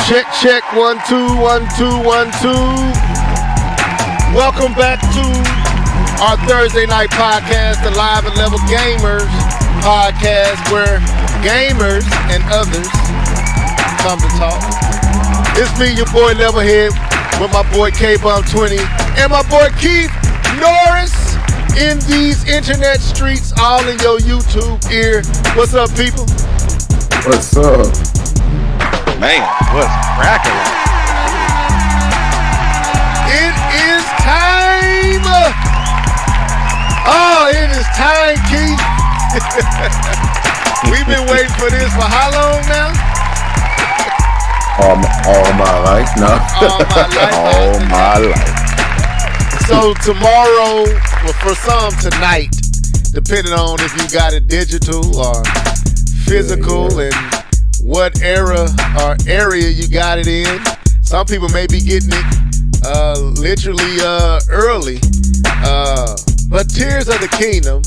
Check 1 2 1 2 1 2. Welcome back to our Thursday night podcast, the Live and Level Gamers podcast, where gamers and others come to talk. It's me, your boy Levelhead, with my boy K-Bum20 and my boy Keith Norris in these internet streets, all in your YouTube ear. What's up, people? What's up? Man, what's cracking? It is time. Oh, it is time, Keith. We've been waiting for this for how long now? All my life, no. All my life. So tomorrow, well, for some tonight, depending on if you got it digital or physical, and what era or area you got it in. Some people may be getting it literally early. But Tears of the Kingdom,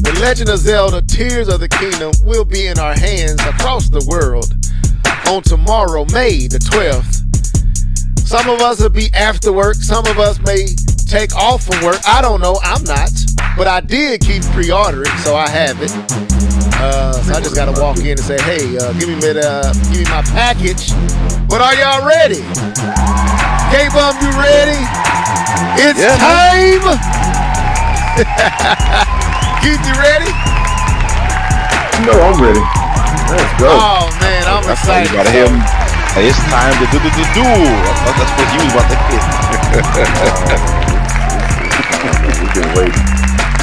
The Legend of Zelda, Tears of the Kingdom will be in our hands across the world on tomorrow, May the 12th. Some of us will be after work. Some of us may take off from work. I don't know. I'm not. But I did keep pre-ordering, so I have it. So I just gotta walk in and say, hey, give me my package. But are y'all ready? K-Bum, you ready? It's time. Keith, you ready? No, I'm ready. Let's go. Oh man, I'm excited. You gotta hear him. Hey, it's time to do. That's what you was about to hit. We've been waiting.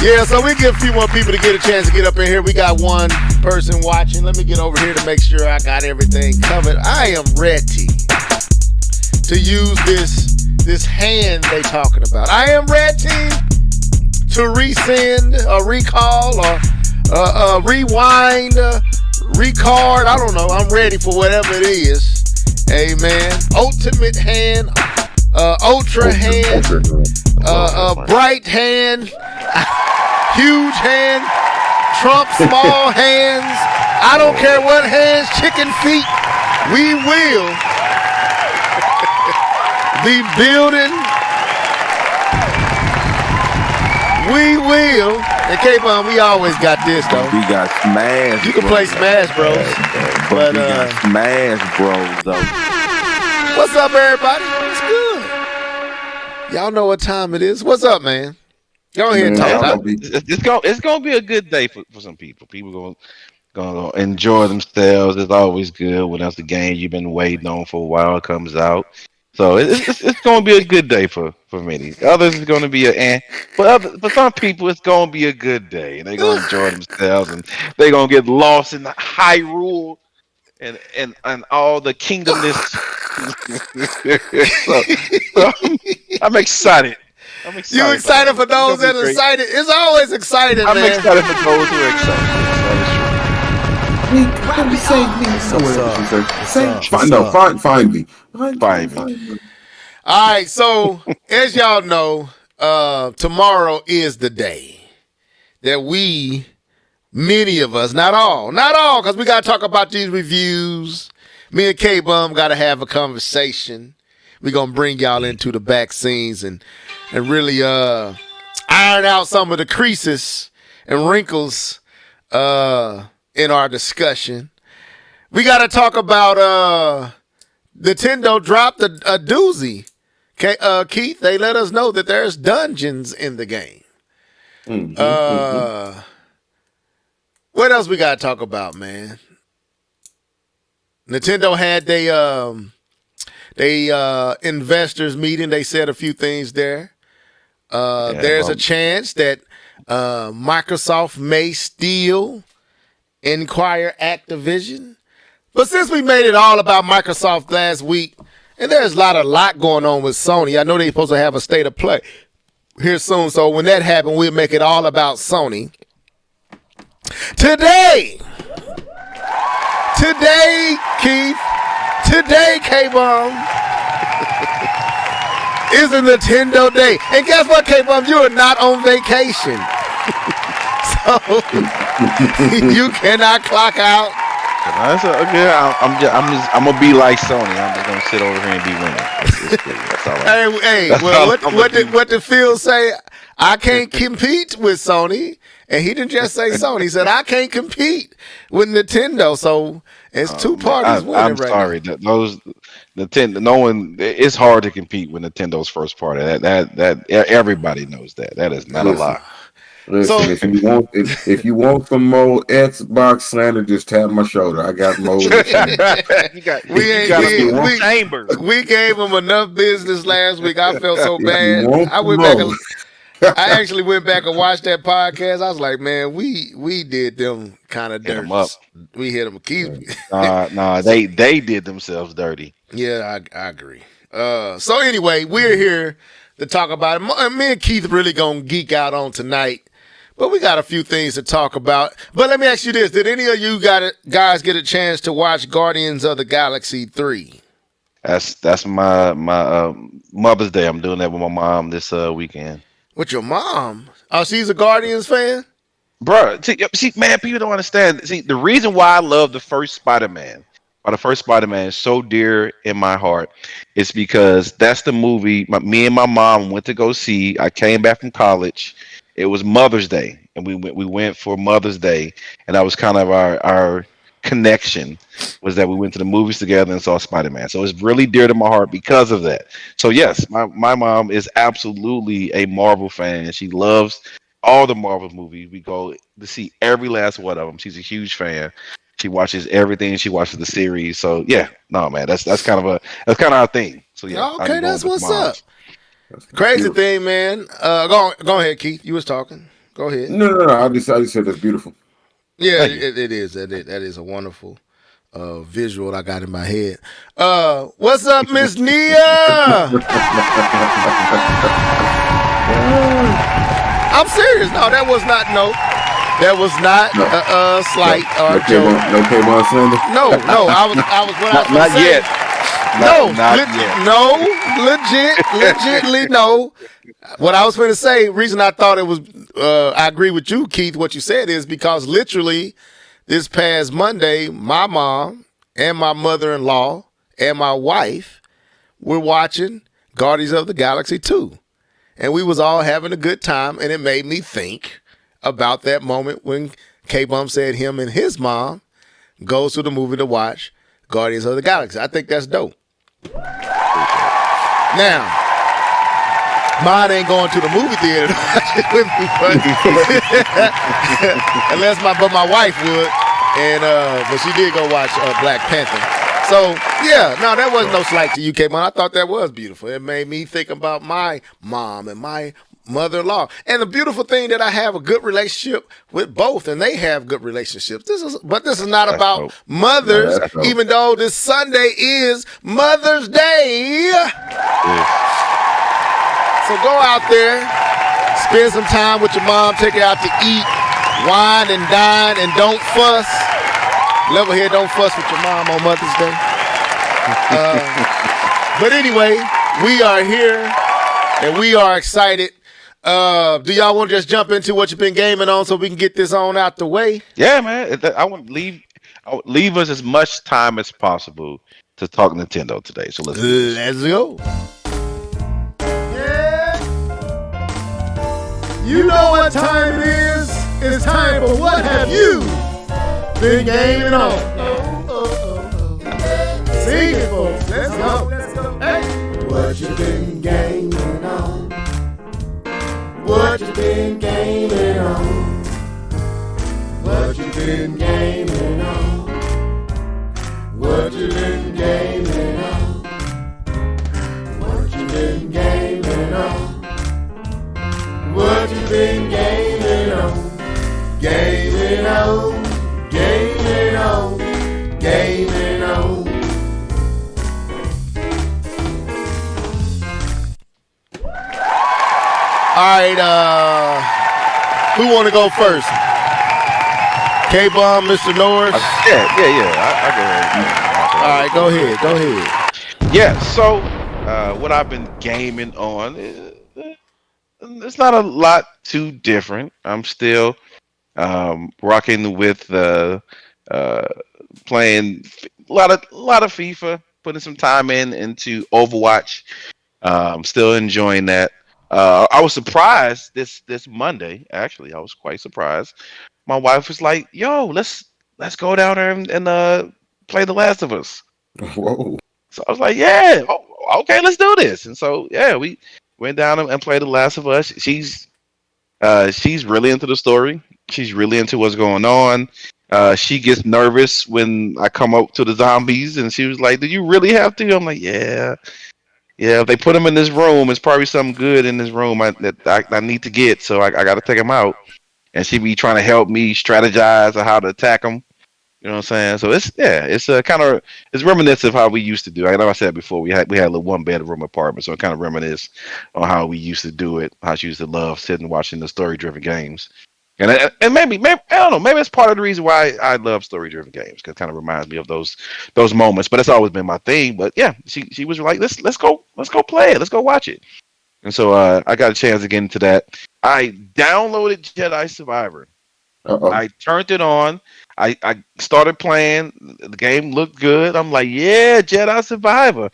Yeah, so we give a few more people to get a chance to get up in here. We got one person watching. Let me get over here to make sure I got everything covered. I am ready to use this hand they talking about. I am ready to resend or recall or rewind, record. I don't know. I'm ready for whatever it is. Amen. Ultimate hand, ultra hand, bright hand. Huge hand, Trump small hands, I don't care what hands, chicken feet, we will be building. We will. And K-Bum, we always got this though. We got Smash. You can play Smash Bros. But we got Smash Bros though. What's up, everybody? It's good. Y'all know what time it is. What's up, man? Go ahead and talk. It's gonna be a good day for some people. People gonna enjoy themselves. It's always good when that's the game you've been waiting on for a while comes out. So it's gonna be a good day for many. Others it's gonna be for some people it's gonna be a good day, and they're gonna enjoy themselves, and they're gonna get lost in the Hyrule and all the kingdomness. so I'm excited. You excited for those that are excited? It's always exciting, I'm man. excited for those who are excited. Find me. All right, so as y'all know, tomorrow is the day that many of us, not all, because we got to talk about these reviews. Me and K-Bum got to have a conversation. We're going to bring y'all into the back scenes and really iron out some of the creases and wrinkles in our discussion. We got to talk about Nintendo dropped a doozy. Keith, they let us know that there's dungeons in the game. What else we got to talk about, man? Nintendo had they investors meeting. They said a few things there. There's a chance that Microsoft may still inquire Activision. But since we made it all about Microsoft last week, and there's a lot going on with Sony. I know they're supposed to have a state of play here soon. So when that happens, we'll make it all about Sony. Today, Keith, today, K-Bum, is a Nintendo day. And guess what, K-Bum? You are not on vacation. So you cannot clock out Okay. I'm gonna be like Sony. I'm just gonna sit over here and be winning. It's cool. That's all I'm. Hey, That's well, all I'm gonna do. what did Phil say? I can't compete with Sony, and he didn't just say Sony. He said I can't compete with Nintendo. So it's two Man, parties winning I'm right now. sorry that those Nintendo. No one. It's hard to compete with Nintendo's first party. Everybody knows that. That is not a Listen, lie. listen. So If you want some more Xbox slander, just tap my shoulder. I got more to say. you got we you ain't got If them you in did the want, chamber. we gave him enough business last week. I felt so if you bad. want I some went back more, and I actually went back and watched that podcast. I was like, man, we did them kind of Hit them dirt. up. We hit them. Keith. Nah. So They did themselves dirty. yeah, I agree. So anyway, we're here to talk about it. Me and Keith really gonna geek out on tonight, but we got a few things to talk about. But let me ask you this: did any of you guys get a chance to watch Guardians of the Galaxy 3? That's my Mother's Day. I'm doing that with my mom this weekend. With your mom? Oh, she's a Guardians fan. Bro, see, man, people don't understand. See, the reason why I love the first Spider-Man, or the first Spider-Man, is so dear in my heart, is because that's the movie me and my mom went to go see. I came back from college. It was Mother's Day, and we went for Mother's Day, and that was kind of our connection, was that we went to the movies together and saw Spider-Man. So it's really dear to my heart because of that. So yes, my mom is absolutely a Marvel fan, and she loves all the Marvel movies. We go to see every last one of them. She's a huge fan. She watches everything. She watches the series. So yeah, no man, that's kind of our thing. So yeah, I'll be Okay, going that's with what's up. moms. that's Crazy beautiful. thing, man. Go ahead, Keith. You was talking. Go ahead. No. I just said that's beautiful. Yeah, Thank you. it is. That is a wonderful visual I got in my head. What's up, Miss Nia? I'm serious. No, that was not no. That was not No, a no, slight or no joke. Kmart, no Kmart slander. No. I was what I was Not going to say. yet. No, Not yet. no, legitly no. What I was going to say, reason I thought it was, I agree with you, Keith. What you said is because literally this past Monday, my mom and my mother-in-law and my wife were watching Guardians of the Galaxy 2. And we was all having a good time, and it made me think about that moment when K-Bum said him and his mom goes to the movie to watch Guardians of the Galaxy. I think that's dope. Now, mine ain't going to the movie theater to watch it with me, but my wife would, and but she did go watch Black Panther. So yeah, no, that wasn't no slight to UK, man. I thought that was beautiful. It made me think about my mom and my mother-in-law, and the beautiful thing that I have a good relationship with both, and they have good relationships. This is not That's about dope. No, mothers, that's dope. even though this Sunday is Mother's Day. Yeah. So go out there, spend some time with your mom, take her out to eat, wine and dine, and don't fuss. Level here, don't fuss with your mom on Mother's Day. But anyway, we are here and we are excited. Do y'all want to just jump into what you've been gaming on so we can get this on out the way? Yeah, man. I would leave us as much time as possible to talk Nintendo today. So let's do this. Let's go. Yeah. You know what time it is. It's time for What Have You Been Gaming On? Sing it, folks. Let's go. Hey. What you been gaming on? What you been gaming on? What you been gaming on? What you been gaming on? What you been gaming on? What you been gaming on? Gaming on, gaming on, gaming on. All right, who want to go first? K-Bomb, Mr. Norris. Yeah. I go ahead. All right, go ahead. Yeah. So, what I've been gaming on, it's not a lot too different. I'm still rocking with uh, playing a lot of FIFA, putting some time into Overwatch. Still enjoying that. I was surprised this Monday. Actually, I was quite surprised. My wife was like, "Yo, let's go down there and play The Last of Us." Whoa. So I was like, "Yeah, okay, let's do this." And so yeah, we went down and played The Last of Us. She's really into the story. She's really into what's going on. She gets nervous when I come up to the zombies, and she was like, "Do you really have to?" I'm like, "Yeah, yeah. If they put them in this room, it's probably something good in this room that I need to get. So I got to take them out." And she be trying to help me strategize on how to attack them. You know what I'm saying? So it's kind of it's reminiscent of how we used to do. I know I said before we had a little one bedroom apartment, so it kind of reminisce on how we used to do it. How she used to love sitting watching the story driven games, and maybe I don't know, maybe it's part of the reason why I love story driven games because it kind of reminds me of those moments. But it's always been my thing. But yeah, she was like, let's go play it, let's go watch it. And so I got a chance to get into that. I downloaded Jedi Survivor. Uh-oh. I turned it on. I started playing. The game looked good. I'm like, yeah, Jedi Survivor.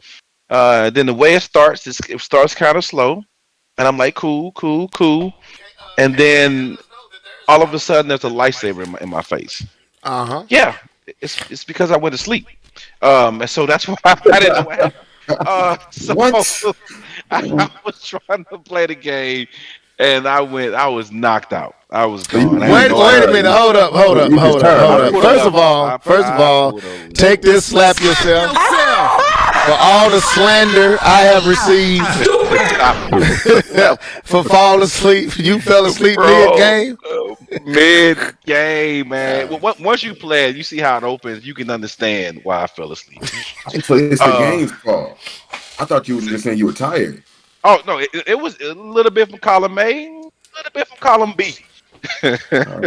Then the way it starts, it starts kind of slow, and I'm like, cool, cool, cool. And then all of a sudden, there's a lightsaber in my face. Uh-huh. Yeah, it's because I went to sleep. And so that's why I didn't know what happened. So What? I was trying to play the game, and I was knocked out. I was So you, gone. I you had Wait, no just wait a idea. tired. minute. You, Hold up, hold up, you just hold up, hold tired. I up. pulled it First up. of all, first of I all, pulled it take this, slap yourself for all the slander I have received up. for falling asleep. You fell asleep mid Bro, game. mid game, man. Well, once you play it, you see how it opens. You can understand why I fell asleep. So it's the Uh, game's fault. I thought you were just saying you were tired. oh no, it was a little bit from column A, a little bit from column B. Oh,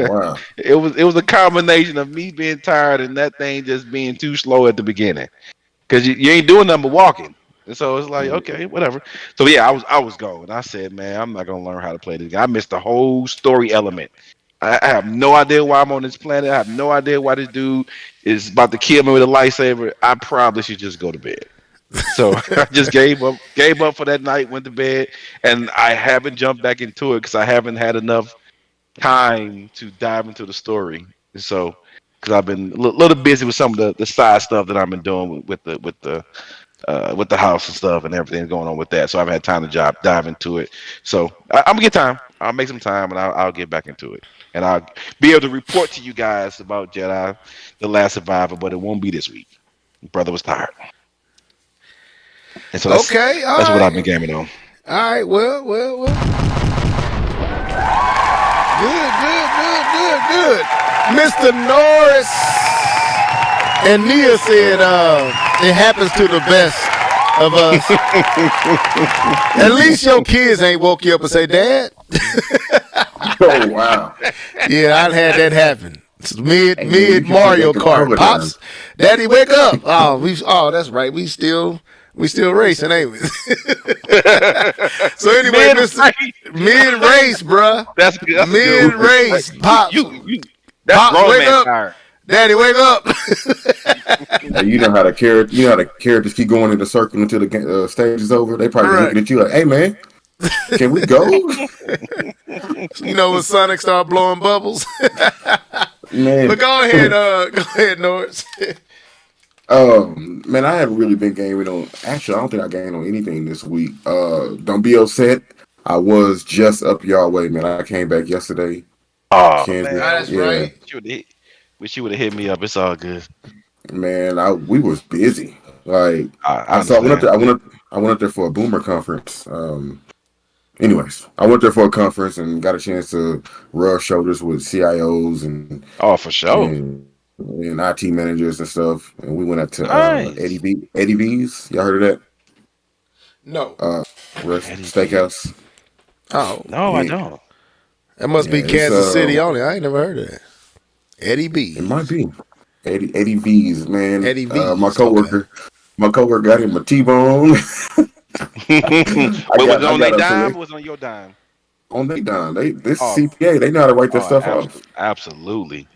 wow. It was a combination of me being tired and that thing just being too slow at the beginning because you ain't doing nothing but walking. And so it's like okay, whatever. So yeah, I was going. I said, man, I'm not gonna learn how to play this game. I missed the whole story element. I have no idea why I'm on this planet. I have no idea why this dude is about to kill me with a lightsaber. I probably should just go to bed. So I just gave up for that night, went to bed, and I haven't jumped back into it because I haven't had enough time to dive into the story. So because I've been a little busy with some of the side stuff that I've been doing with the house and stuff and everything going on with that. So I haven't had time to dive into it. So I'm gonna get time. I'll make some time and I'll get back into it. And I'll be able to report to you guys about Jedi, The Last Survivor, but it won't be this week. Brother was tired. And so Okay, all that's what I've right, been gaming on. all right. Well. Good. Mr. Norris and Nia said, it happens to the best of us. At least your kids ain't woke you up and say, Dad. Oh, wow. Yeah, I had that happen. It's mid Hey, man, you should put Mario that controller Kart. down. Pops, Daddy, wake up. That's right. We still racing, ain't we? So anyway, Mr. Mid race, bruh. That's good. That's a Mid good one. race. Pops. That's Pops, grown wake man up. tired. Daddy, wake up. Hey, you know how the characters keep going in the circle until the stage is over. They probably Right. looking at you like, "Hey, man, can we go?" You know when Sonic started blowing bubbles. Man, But go ahead, Norris. man, I haven't really been gaming on. Actually, I don't think I gamed on anything this week. Don't be upset. I was just up your way, man. I came back yesterday. Oh Kansas, man, That's yeah, right. wish you would have hit me up. It's all good. man. We was busy. Like I I went up understand. there. I went up there for a boomer conference. Anyways, I went there for a conference and got a chance to rub shoulders with CIOs Oh, for sure. and IT managers and stuff. And we went up to Nice. Eddie V's. Y'all heard of that? No. Eddie B. Steakhouse. Oh, No, I Yeah, don't. that must yeah. be It's Kansas City only. I ain't never heard of that. Eddie it might B's. be Eddie V's. Man, Eddie V's. Okay. my coworker got him a T-bone. Wait, was it I on got their a dime select or was it on your dime? on they dime. This Oh, CPA. They know how to write that stuff off. absolutely.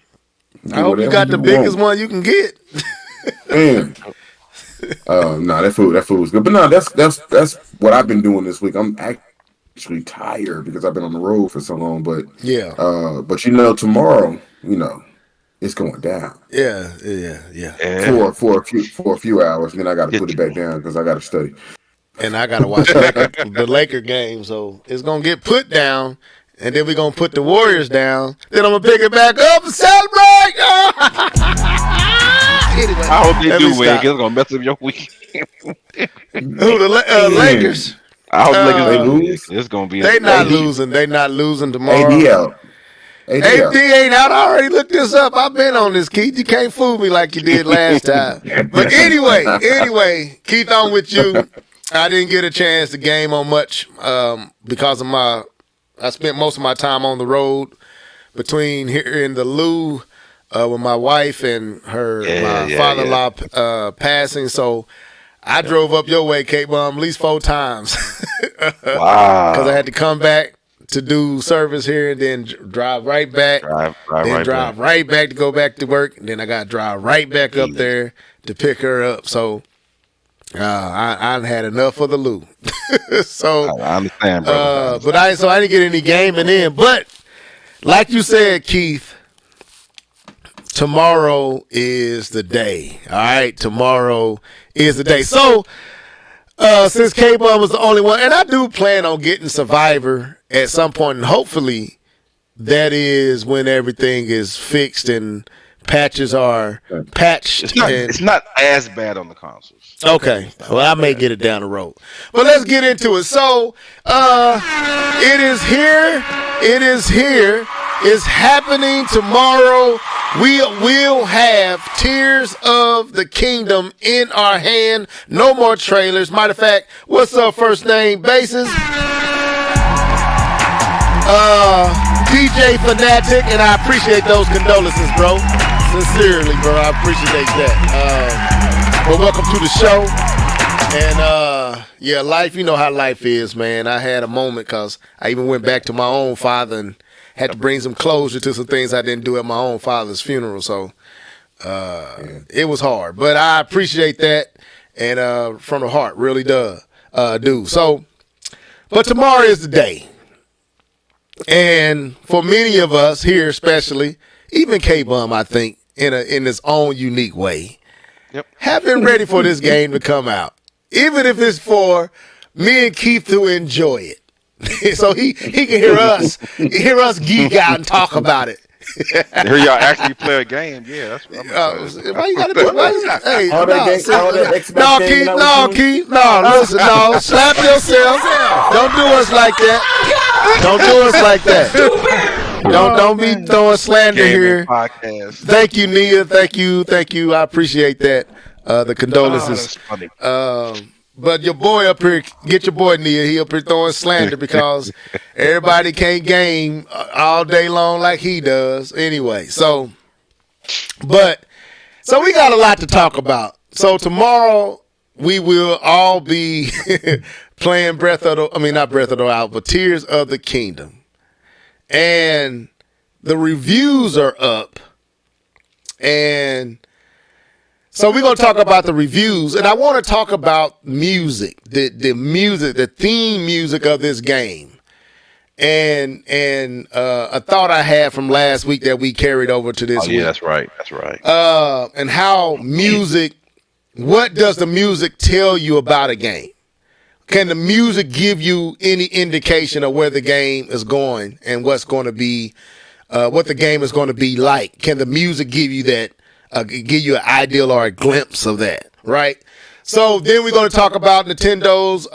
I hope you got the biggest one you can get. Man. That food was good. But no, that's what I've been doing this week. I'm actually tired because I've been on the road for so long. But yeah. But tomorrow, it's going down. Yeah. For a few hours, and then I got to put it back down because I got to study. And I got to watch the Laker game, so it's gonna get put down, and then we're gonna put the Warriors down. Then I'm gonna pick it back up and celebrate. Anyway, I hope they do win because it's gonna mess up your week. Who the Lakers? I hope the Lakers they lose. It's gonna be. They not losing. They not losing tomorrow. AD out. AD ain't out. I already looked this up. I've been on this, Keith. You can't fool me like you did last time. But anyway, Keith, I'm with you. I didn't get a chance to game on much because of I spent most of my time on the road between here in the Lou with my wife and my father-in-law passing. So I drove up your way, K-Bum, at least 4 times. Wow. Because I had to come back to do service here and then drive right back. Drive right back to go back to work. And then I got to drive right back up there to pick her up. So I had enough of the Lou. So I understand, brother. But I didn't get any gaming in. But like you said, Keith, tomorrow is the day. All right, tomorrow is the day. So since K-Bum was the only one, and I do plan on getting Survivor at some point, and hopefully that is when everything is fixed and patches are patched. It's not as bad on the consoles. Okay. Well, I may get it down the road. But let's get into it. So, it is here. It is here. It's happening tomorrow. We will have Tears of the Kingdom in our hand. No more trailers. Matter of fact, what's up, first name basis? DJ Fanatic, and I appreciate those condolences, bro. Sincerely, bro. I appreciate that. Well, welcome to the show. And, life, you know how life is, man. I had a moment because I even went back to my own father and had to bring some closure to some things I didn't do at my own father's funeral. So it was hard. But I appreciate that. And from the heart, really do. So, but tomorrow is the day. And for many of us here especially, even K-Bum, I think, in his own unique way, have been ready for this game to come out. Even if it's for me and Keith to enjoy it. So he can hear us geek out and talk about it. Hear y'all actually play a game? Yeah, that's what I'm why you gotta do it? Hey, Keith, listen, slap yourself. Don't do us like that. Don't do us like that. Don't be throwing slander here. Podcast. Thank you, Nia. Thank you. I appreciate that. The condolences. That's funny. But your boy up here, get your boy Nia. He up here throwing slander because everybody can't game all day long like he does. Anyway, so we got a lot to talk about. So tomorrow we will all be playing Tears of the Kingdom. And the reviews are up. And so we're going to talk about the reviews, and I want to talk about music, the music, the theme music of this game, and a thought I had from last week that we carried over to this week. Yeah, that's right. And how music, what does the music tell you about a game? Can the music give you any indication of where the game is going and what's going to be, what the game is going to be like? Can the music give you that? Give you an ideal or a glimpse of that, right? So then we're going to talk about Nintendo's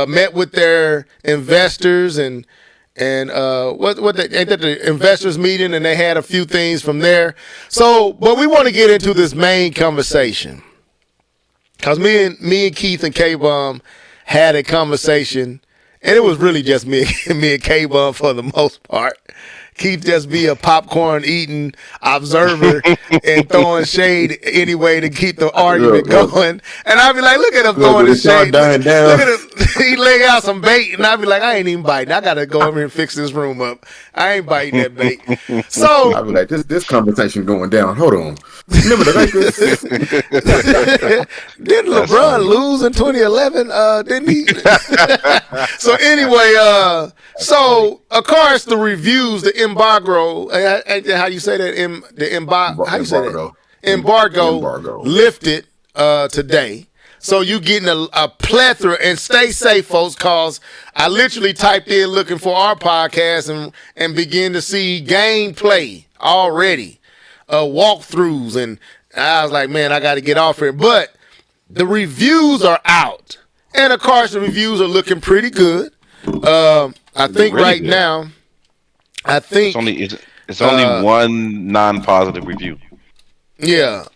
met with their investors and the investors meeting, and they had a few things from there. So, but we want to get into this main conversation because me and Keith and K-Bum had a conversation, and it was really just me and K-Bum for the most part. Keith just be a popcorn eating observer and throwing shade anyway to keep the argument going. And I'd be like, look at him throwing his shade. Look at him. He lay out some bait, and I'd be like, I ain't even biting. I gotta go over here and fix this room up. I ain't biting that bait. So I'd be like, this conversation going down. Hold on. Remember the Lakers? Didn't LeBron lose in 2011? Didn't he? So anyway, so of course the reviews, the embargo, how you say that? How you say that? Embargo lifted today. So you getting a plethora, and stay safe, folks, cause I literally typed in looking for our podcast and begin to see gameplay already, walkthroughs, and I was like, man, I got to get off here. But the reviews are out, and of course the reviews are looking pretty good. I think really right good. Now, I think it's only one non-positive review. Yeah.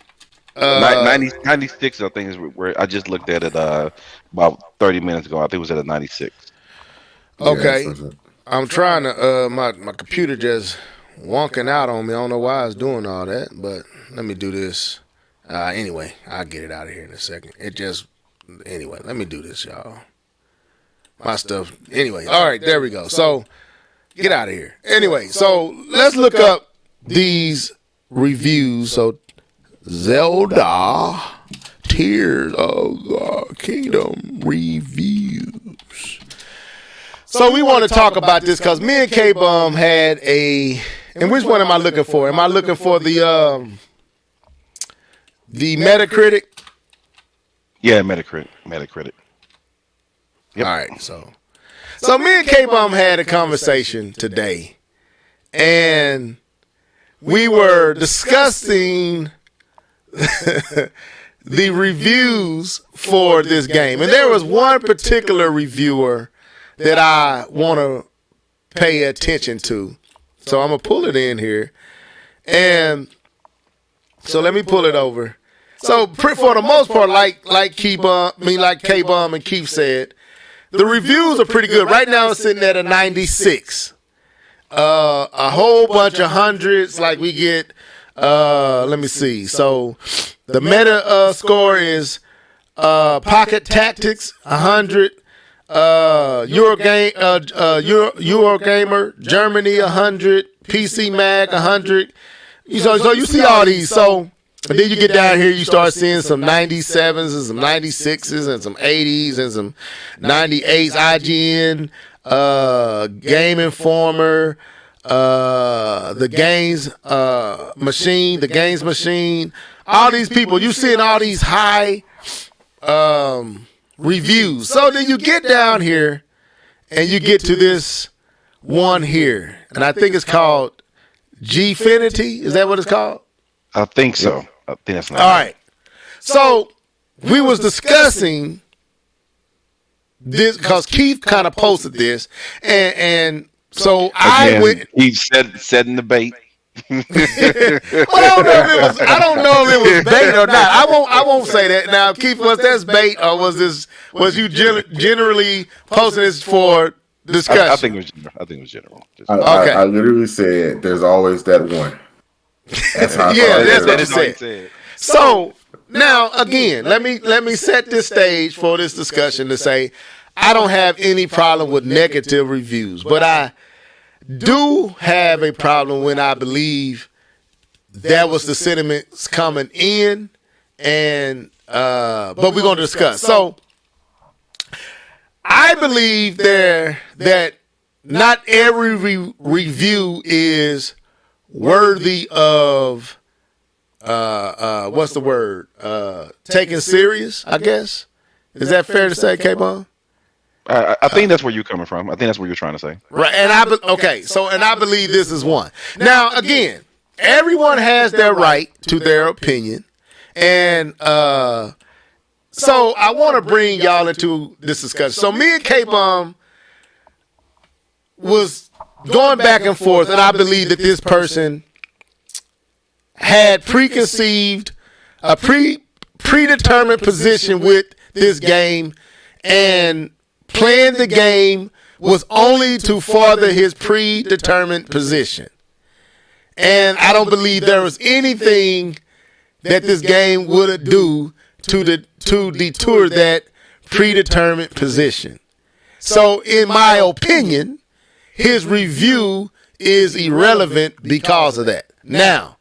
96, I think, is where I just looked at it about 30 minutes ago. I think it was at a 96. Okay. Yeah, I'm trying to, my computer just wonking out on me. I don't know why it's doing all that, but let me do this. Anyway, I'll get it out of here in a second. Anyway, let me do this, y'all. My stuff. Anyway, all right, there we go. So, get out of here. Anyway, so let's look up these reviews. So, Zelda Tears of the Kingdom reviews. So we want to talk about this because me and K-Bum had and which one am I looking for? Am I looking for the Metacritic? Yeah, Metacritic. Yep. All right, so me and K-Bum had a conversation today, and we were discussing the reviews for this game. And there was one particular reviewer that I want to pay attention to. So I'm going to pull it in here. And so let me pull it over. So for the most part, like K-Bum and Keith said, the reviews are pretty good. Right now it's sitting at a 96. A whole bunch of hundreds, like we get. Let me see. So the meta score is Pocket Tactics 100, Eurogamer Germany 100, PC Mag 100. So you see all these. So then you get down here, you start seeing some 97s and some 96s and some 80s and some 98s. IGN, Game Informer. The Games Machine, all these people, you seeing all these high reviews. So then you get down here and you get to this one here, and I think it's called Gfinity. Is that what it's called? I think so. I think that's not all right. So we was discussing this because Keith kind of posted this, and so again, he's setting the bait. Well, I don't know if it was bait or not. I won't say that. Now, Keith, was that bait or was you generally posting this for discussion? I think it was general. Okay. I literally said there's always that one. That's how that's what you said. So now again, let me set this stage for this discussion to say I don't have any problem with negative reviews, but I do have a problem when I believe that was the sentiments coming in, and but we're going to discuss. So I believe that not every review is worthy of what's the word? Taken serious, I guess. Is that fair to say, K-Bum? I think that's where you're coming from. I think that's what you're trying to say. Right, and I believe this is one. Now, again, everyone has their right to their opinion, and so I want to bring y'all into this discussion. So me and K-Bum was going back and forth, and I believe that this person had a predetermined position with this game, and playing the game was only to further his predetermined position. And I don't believe there was anything that this game would do to detour that predetermined position. So, in my opinion, his review is irrelevant because of that. Now,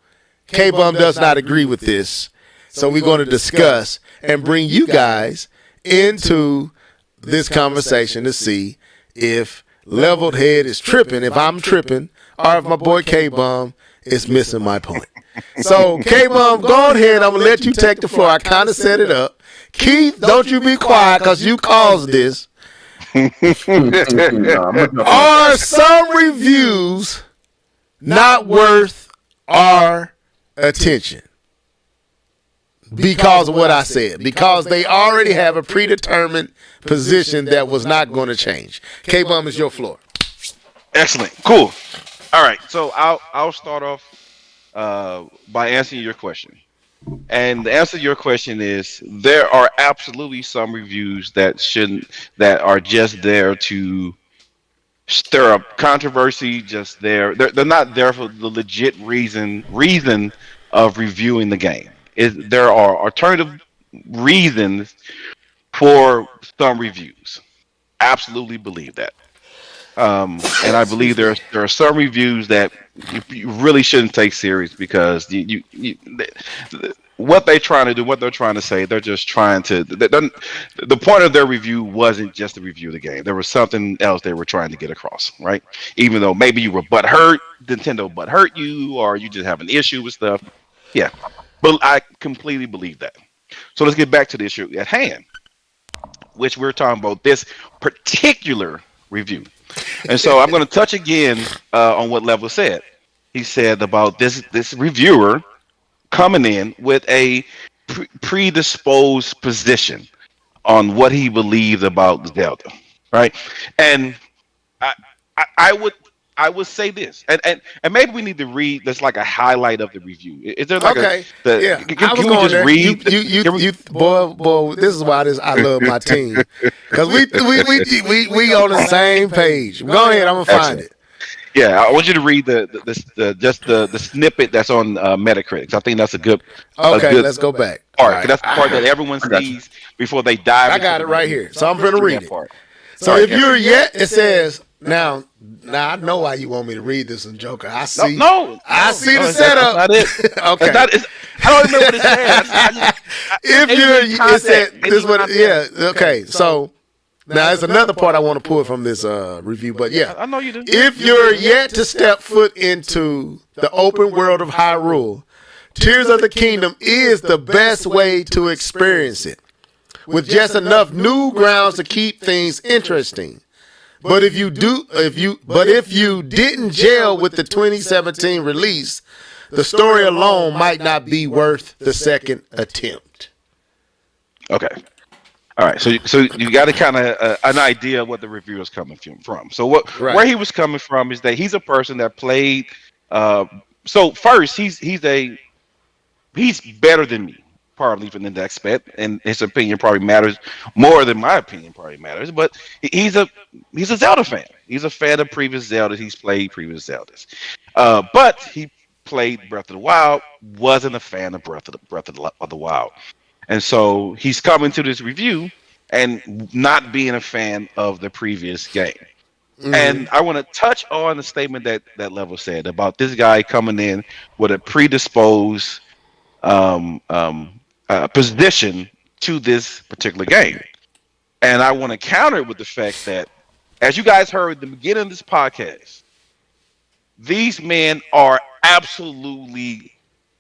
K-Bum does not agree with this, so we're going to discuss and bring you guys into this conversation to see if Leveled Head is tripping, if I'm tripping, or if my boy K-Bum is missing my point. So, K-Bum, go ahead. I'm going to let you take the floor. I kind of set it up. Keith, don't you be quiet because you caused this. Are some reviews not worth our attention? Because of what I said. Because they already have a predetermined position that was not going to change. K-Bum, is your floor. Excellent. Cool. All right. So I'll start off by answering your question. And the answer to your question is there are absolutely some reviews that are just there to stir up controversy. Just they're not there for the legit reason of reviewing the game. There are alternative reasons for some reviews. Absolutely believe that. And I believe there are some reviews that you really shouldn't take serious because what they're trying to do, what they're trying to say, they're just trying to. The point of their review wasn't just to review the game. There was something else they were trying to get across, right? Even though maybe you were butthurt, Nintendo butthurt you, or you just have an issue with stuff. Yeah, but I completely believe that. So let's get back to the issue at hand, which we're talking about this particular review. And so I'm going to touch again on what Level said. He said about this reviewer coming in with a predisposed position on what he believed about Zelda, right? And I, I would say this, and maybe we need to read. That's like a highlight of the review. Is there like yeah? Can we just there. read? Boy, this is why I love my team because we on the same page. Go ahead, I'm gonna find it. Yeah, I want you to read the snippet that's on Metacritic. I think that's a good. Okay, let's go back. Part. Right. That's the part that everyone sees before they dive. I got it right here, so I'm gonna read it. So if you're yet, it says now. Now I know why you want me to read this in Joker. I see. I see the setup. That's not it. Okay. I don't remember what it says. It said this one. Yeah. Okay. So now there's another part I want to pull from this review, but yeah. I know you do. If you're yet to step foot into the open world of Hyrule, Tears of the Kingdom is the best way to experience it, with just enough new grounds to keep things interesting. But if you didn't gel with the 2017 release, the story alone might not be worth the second attempt. Okay. All right. So you got to kind of an idea of what the reviewer is coming from. So where he was coming from is that he's a person that played. So first, he's better than me. Probably from the next aspect, and his opinion probably matters more than my opinion probably matters. But he's a Zelda fan. He's a fan of previous Zeldas. He's played previous Zeldas, but he played Breath of the Wild. Wasn't a fan of Breath of the Wild, and so he's coming to this review and not being a fan of the previous game. Mm-hmm. And I want to touch on the statement that Level said about this guy coming in with a predisposed position to this particular game. And I want to counter it with the fact that, as you guys heard at the beginning of this podcast, these men are absolutely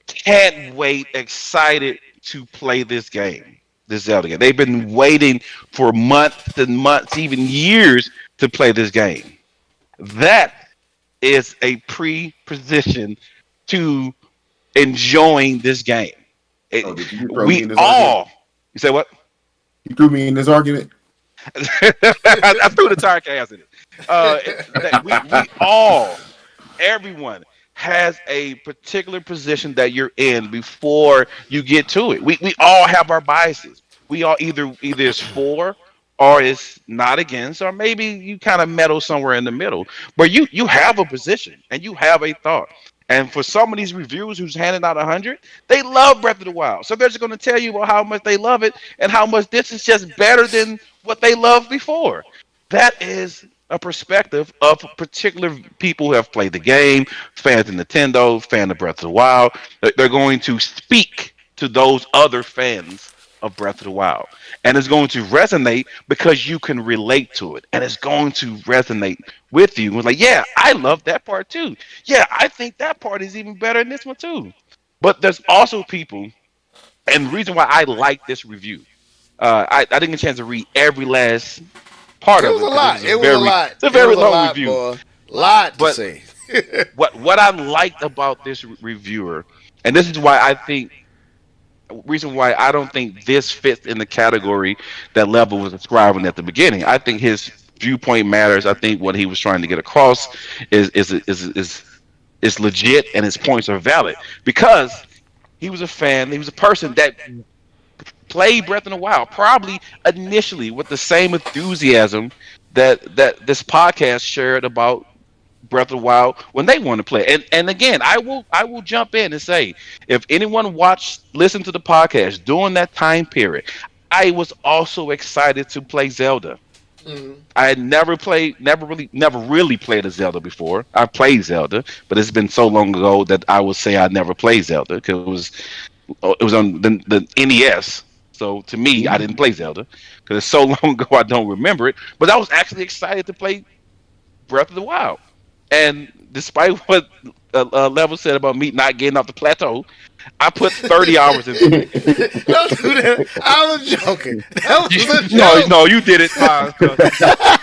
can't wait, excited to play this game, this Zelda game. They've been waiting for months and months, even years, to play this game. That is a pre-position to enjoying this game. You say what? You threw me in this argument. I threw the entire cast in it. Everyone has a particular position that you're in before you get to it. We all have our biases. We all either is for or is not against, or maybe you kind of meddle somewhere in the middle. But you have a position and you have a thought. And for some of these reviewers who's handing out 100, they love Breath of the Wild. So they're just going to tell you about how much they love it and how much this is just better than what they loved before. That is a perspective of particular people who have played the game, fans of Nintendo, fan of Breath of the Wild. They're going to speak to those other fans of Breath of the Wild. And it's going to resonate because you can relate to it. And it's going to resonate with you. It's like, yeah, I love that part too. Yeah, I think that part is even better than this one too. But there's also people, and the reason why I like this review, I didn't get a chance to read every last part It of was it a because lot. It was a lot. it's a It very was a long lot, review. boy. Lot to But say. what I liked about this reviewer, and this is why I think reason why I don't think this fits in the category that Level was describing at the beginning. I think his viewpoint matters. I think what he was trying to get across is legit, and his points are valid because he was a fan. He was a person that played Breath of the Wild probably initially with the same enthusiasm that this podcast shared about Breath of the Wild when they want to play. And again, I will jump in and say, if anyone listen to the podcast during that time period, I was also excited to play Zelda. Mhm. I had never really played a Zelda before. I played Zelda, but it's been so long ago that I would say I never played Zelda because it was on the NES. So to me, I didn't play Zelda because it's so long ago I don't remember it. But I was actually excited to play Breath of the Wild. And despite what Level said about me not getting off the plateau, I put 30 hours into it. Don't do that. I was joking. That was a No, joke. no, you did it, Miles. 'Cause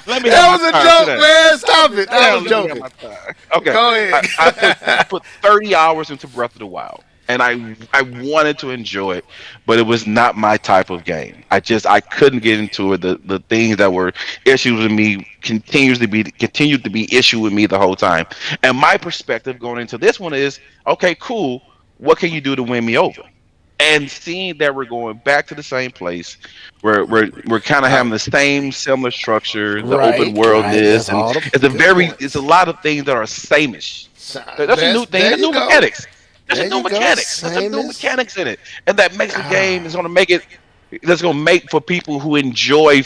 let me have That my was a time joke, today. man. Stop it. I Yeah, was let me have joking. my time. Okay, Go ahead. I put 30 hours into Breath of the Wild, and I wanted to enjoy it, but it was not my type of game. I couldn't get into it. The things that were issues with me continued to be issue with me the whole time. And my perspective going into this one is okay, cool. What can you do to win me over? And seeing that we're going back to the same place, we're kind of having the same similar structure, the open Right, right. That's worldness, and all the good it's a points. lot of things that are sameish. So, That's a new thing. there There's you new go. mechanics. There's There a new you go. mechanics. There's some Same new as. mechanics in it, and that makes the game is going to make it. That's going to make for people who enjoy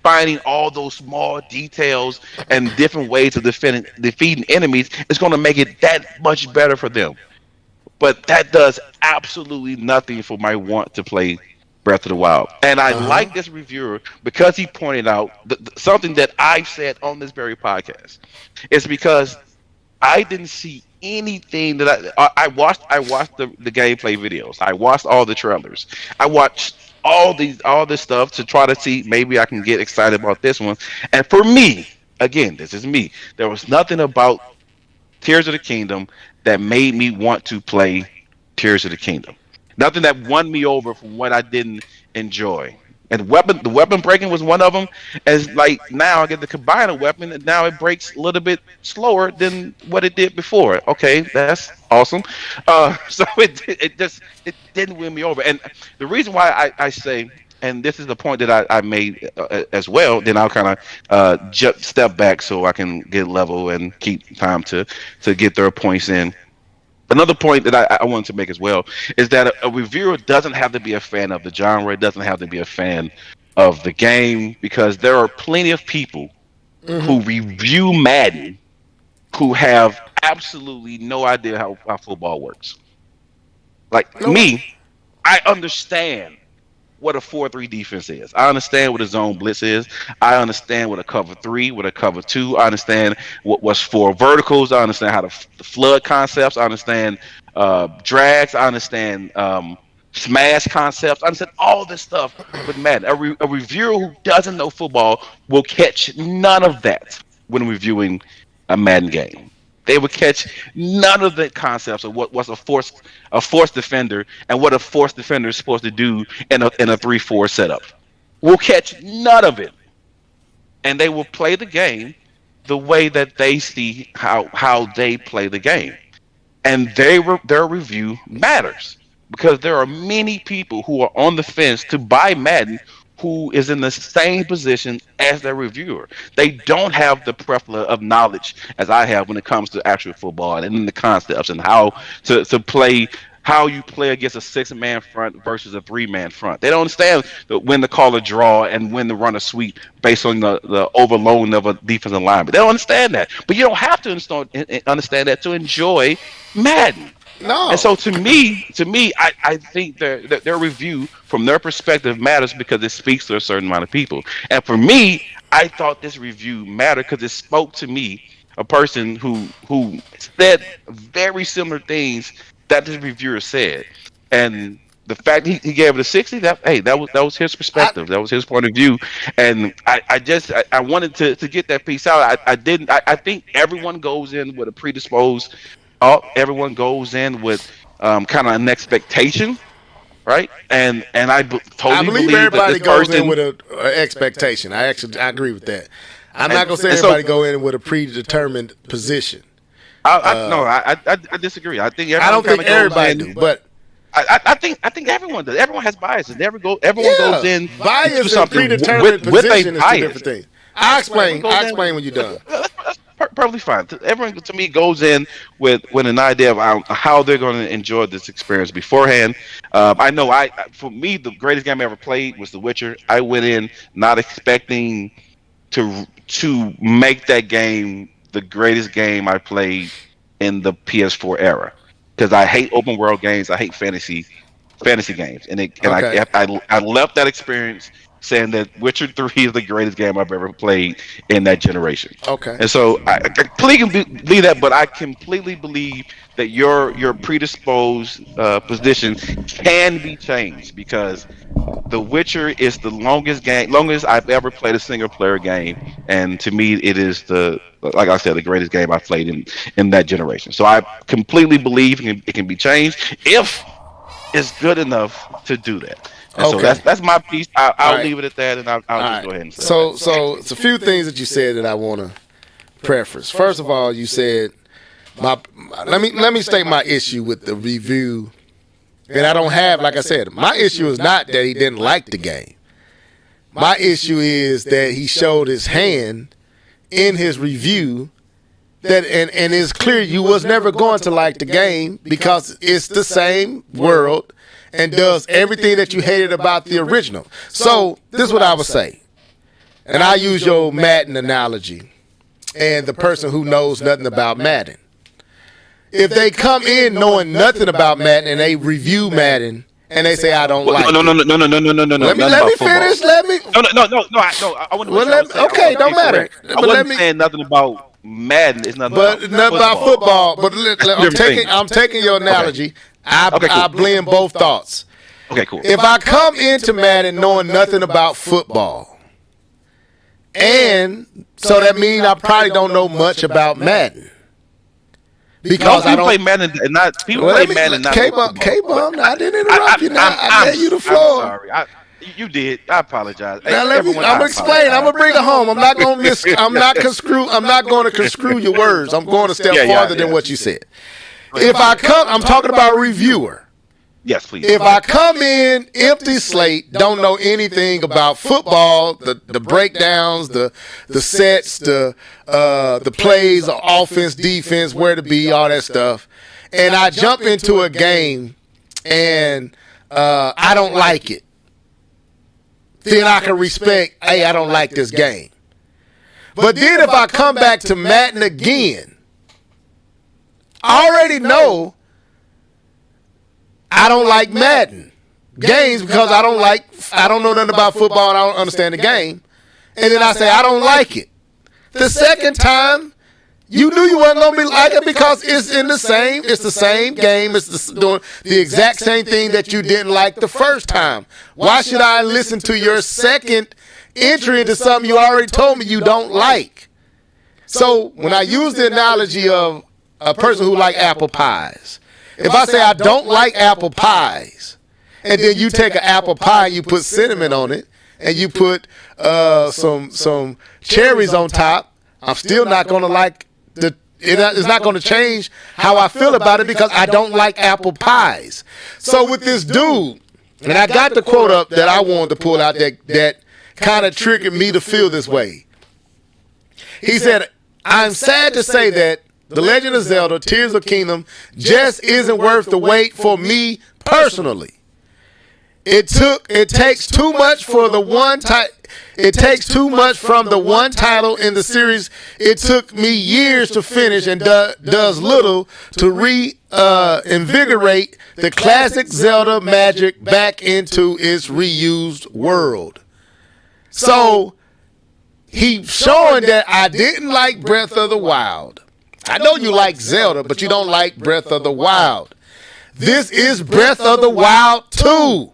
finding all those small details and different ways of defeating enemies. It's going to make it that much better for them. But that does absolutely nothing for my want to play Breath of the Wild. And I Uh huh. like this reviewer because he pointed out something that I've said on this very podcast. It's because I didn't see anything that I watched the gameplay videos. I watched all the trailers. I watched all this stuff to try to see maybe I can get excited about this one. And for me, again, this is me. There was nothing about Tears of the Kingdom that made me want to play Tears of the Kingdom. Nothing that won me over from what I didn't enjoy. And the weapon breaking was one of them. As like now I get the combiner weapon, and now it breaks a little bit slower than what it did before. Okay, that's awesome. So it didn't win me over. And the reason why I say, and this is the point that I made as well. Then I'll kind of step back so I can get level and keep time to get their points in. Another point that I wanted to make as well is that a reviewer doesn't have to be a fan of the genre. It doesn't have to be a fan of the game because there are plenty of people who review Madden who have absolutely no idea how football works. Like No. me, I understand what a 4-3 defense is. I understand what a zone blitz is. I understand what a cover three, what a cover two. I understand what's for verticals. I understand how the flood concepts. I understand drags. I understand smash concepts. I understand all this stuff with Madden. A reviewer who doesn't know football will catch none of that when reviewing a Madden game. They would catch none of the concepts of what's a force defender and what a force defender is supposed to do in a 3-4 setup. Will catch none of it, and they will play the game the way that they see how they play the game, and their review matters because there are many people who are on the fence to buy Madden who is in the same position as their reviewer. They don't have the plethora of knowledge as I have when it comes to actual football and the concepts and how to play, how you play against a 6-man front versus a 3-man front. They don't understand when to call a draw and when to run a sweep based on the overloading of a defensive lineman. They don't understand that. But you don't have to understand that to enjoy Madden. No. And so to me, I think their review from their perspective matters because it speaks to a certain amount of people. And for me, I thought this review mattered because it spoke to me, a person who said very similar things that this reviewer said. And the fact he gave it a 60, that was his perspective. That was his point of view. And I wanted to get that piece out. I think everyone goes in with a predisposed. Everyone goes in with kind of an expectation, right? And I totally believe everybody goes in with an expectation. I agree with that. I'm not gonna say everybody go in with a predetermined position. I disagree. I think I don't think everybody do, but I think everyone does. Everyone has biases. Everyone goes in bias and predetermined position is two different things. I'll explain when you're done. Perfectly fine. Everyone, to me, goes in with an idea of how they're going to enjoy this experience beforehand. I know, for me, the greatest game I ever played was The Witcher. I went in not expecting to make that game the greatest game I played in the PS4 era, because I hate open world games. I hate fantasy games, I left that experience saying that Witcher 3 is the greatest game I've ever played in that generation. Okay. And so I completely believe that, but I completely believe that your predisposed position can be changed, because The Witcher is the longest I've ever played a single player game, and to me it is like I said, the greatest game I've played in that generation. So I completely believe it can be changed if it's good enough to do that. And so that's my piece. I'll leave it at that, and I'll just go ahead and say so it's a few things that you said that I want to preface. First of all, you said let me state my issue with the review. And I don't have, like I said, my issue is not that he didn't like the game. My issue is that he showed his hand in his review that and it's clear you was never going to like the game because it's the same world and does everything that you hated about the original. So this is what I would say. And I use your Madden analogy and the person who knows nothing about Madden. If they come in knowing nothing about Madden and they review Madden and they say I don't like it. No. Let me finish. No. I want to. Okay, don't matter. I wasn't saying nothing about Madden. It's nothing about football. But I'm taking your analogy. I blend both thoughts. Okay, cool. If I come into Madden knowing nothing about football, and so that means I probably don't know much about Madden. Because I don't play Madden and not people play Madden. K-Bum, I didn't interrupt you. Now I gave you the floor. I'm sorry. You did. I apologize. Now I'm gonna explain. I'm gonna bring it home. I'm not going to construe your words. I'm going a step farther than what you said. If I come, I'm talking about a reviewer. Yes, please. If I come in empty slate, don't know anything about football, the breakdowns, the sets, the plays, offense, defense, where to be, all that stuff, and I jump into a game and I don't like it, then I can respect, hey, I don't like this game. But then if I come back to Madden again, I already know I don't like Madden games because I don't know nothing about football and I don't understand the game. And then I say I don't like it. The second time, you knew you wasn't gonna be like it because it's the same game. It's doing the exact same thing that you didn't like the first time. Why should I listen to your second entry into something you already told me you don't like? So when I use the analogy of a person who like apple pies, if I say I don't like apple pies, and then you take an apple pie and you put cinnamon on it, and you put some cherries on top, I'm still not going to like it's not going to change how I feel about it because I don't like apple pies. So with this dude, And I got the quote up that I wanted to pull out that kind of triggered me to feel this way. He said, I'm sad to say that The Legend of Zelda, Tears of Kingdom just isn't worth the wait for me personally. It takes too much for the one it takes too much from the one title in the series. It took me years to finish and does little to reinvigorate the classic Zelda magic back into its reused world. So he's showing that I didn't like Breath of the Wild. I know you like Zelda, but you don't like Breath of the Wild. This is Breath of the Wild 2.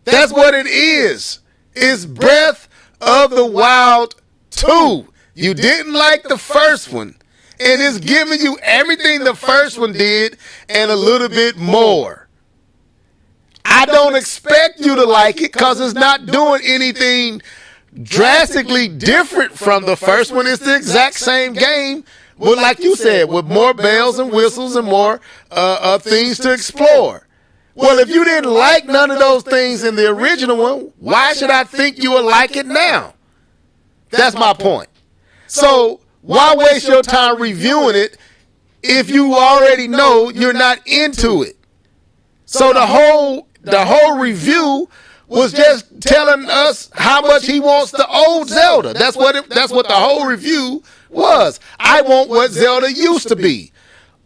That's what it is. It's Breath of the Wild 2. You didn't like the first one, and it's giving you everything the first one did and a little bit more. I don't expect you to like it because it's not doing anything drastically different from the first one. It's the exact same game, but like you said, with more bells and whistles and more things to explore. Well, if you didn't like none of those things in the original one, why should I think you will like it now? That's my point. So why waste your time reviewing it if you already know you're not into it? So the whole review was just telling us how much he wants the old Zelda. That's what the whole review was. I want what Zelda used to be.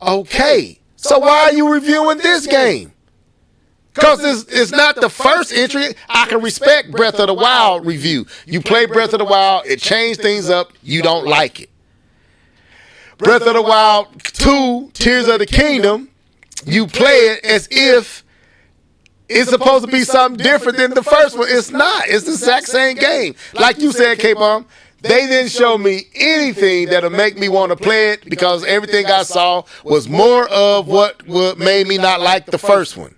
Okay, so why are you reviewing this game? Because it's not the first entry. I can respect Breath of the Wild review. You play Breath of the Wild, it changed things up, you don't like it. Breath of the Wild 2, Tears of the Kingdom, you play it as if it's supposed to be something different than the first one. It's not. It's the exact same game. Like you said, K-Bomb, they didn't show me anything that'll make me want to play it because everything I saw was more of what made me not like the first one.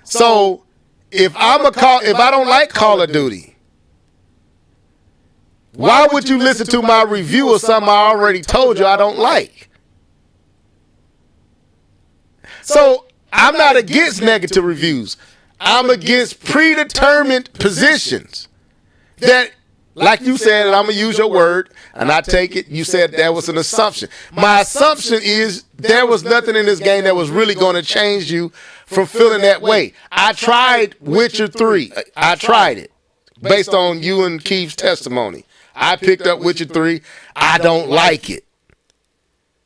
So if I don't like Call of Duty, why would you listen to my review of something I already told you I don't like? So I'm not against negative reviews. I'm against predetermined positions that, like you said, and I'm going to use your word, and I take it, you said that was an assumption. My assumption is there was nothing in this game that was really going to change you from feeling that way. I tried Witcher 3. I tried it based on you and Keith's testimony. I picked up Witcher 3. I don't like it.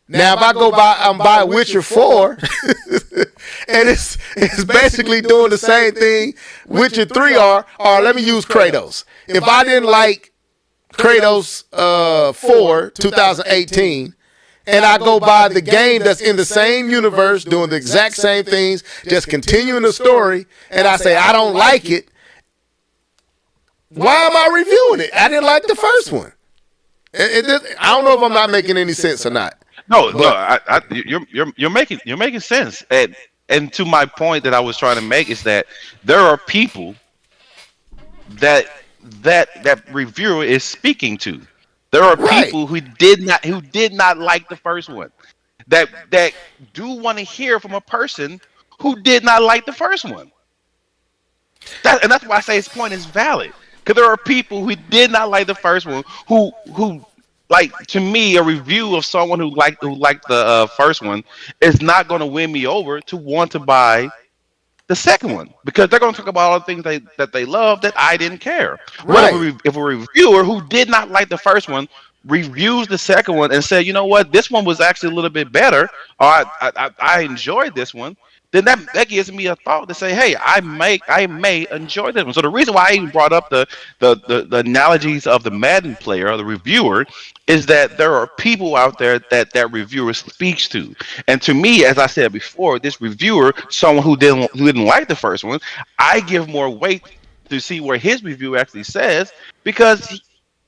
Now, if I go buy Witcher 4, and it's basically doing the same thing Witcher 3 or let me use Kratos. If I didn't like Kratos 4, 2018, and I go buy the game that's in the same universe, doing the exact same things, just continuing the story, and I say I don't like it, why am I reviewing it? I didn't like the first one. I don't know if I'm not making any sense or not. No, you're making sense. And to my point that I was trying to make is that there are people that reviewer is speaking to. There are people who did not like the first one. That do want to hear from a person who did not like the first one. And that's why I say his point is valid. Because there are people who did not like the first one who like, to me, a review of someone who liked the first one is not going to win me over to want to buy the second one, because they're going to talk about all the things that they love that I didn't care. Right. But if a reviewer who did not like the first one reviews the second one and said, you know what, this one was actually a little bit better, or I enjoyed this one, then that gives me a thought to say, hey, I may enjoy this one. So the reason why I even brought up the analogies of the Madden player or the reviewer is that there are people out there that reviewer speaks to. And to me, as I said before, this reviewer, someone who didn't like the first one, I give more weight to see where his review actually says, because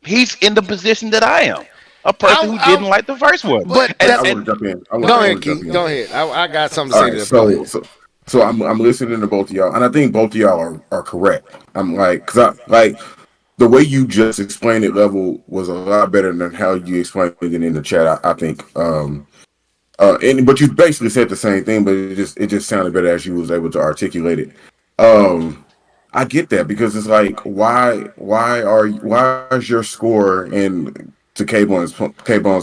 he's in the position that I am. A person who didn't like the first one. But I want to jump in. Go ahead, Keith. Go ahead. I got something to say to that. So I'm listening to both of y'all, and I think both of y'all are correct. I'm like, the way you just explained it, Level, was a lot better than how you explained it in the chat. I think. But you basically said the same thing, but it just sounded better as you was able to articulate it. I get that because it's like why is your score and to K-Bon's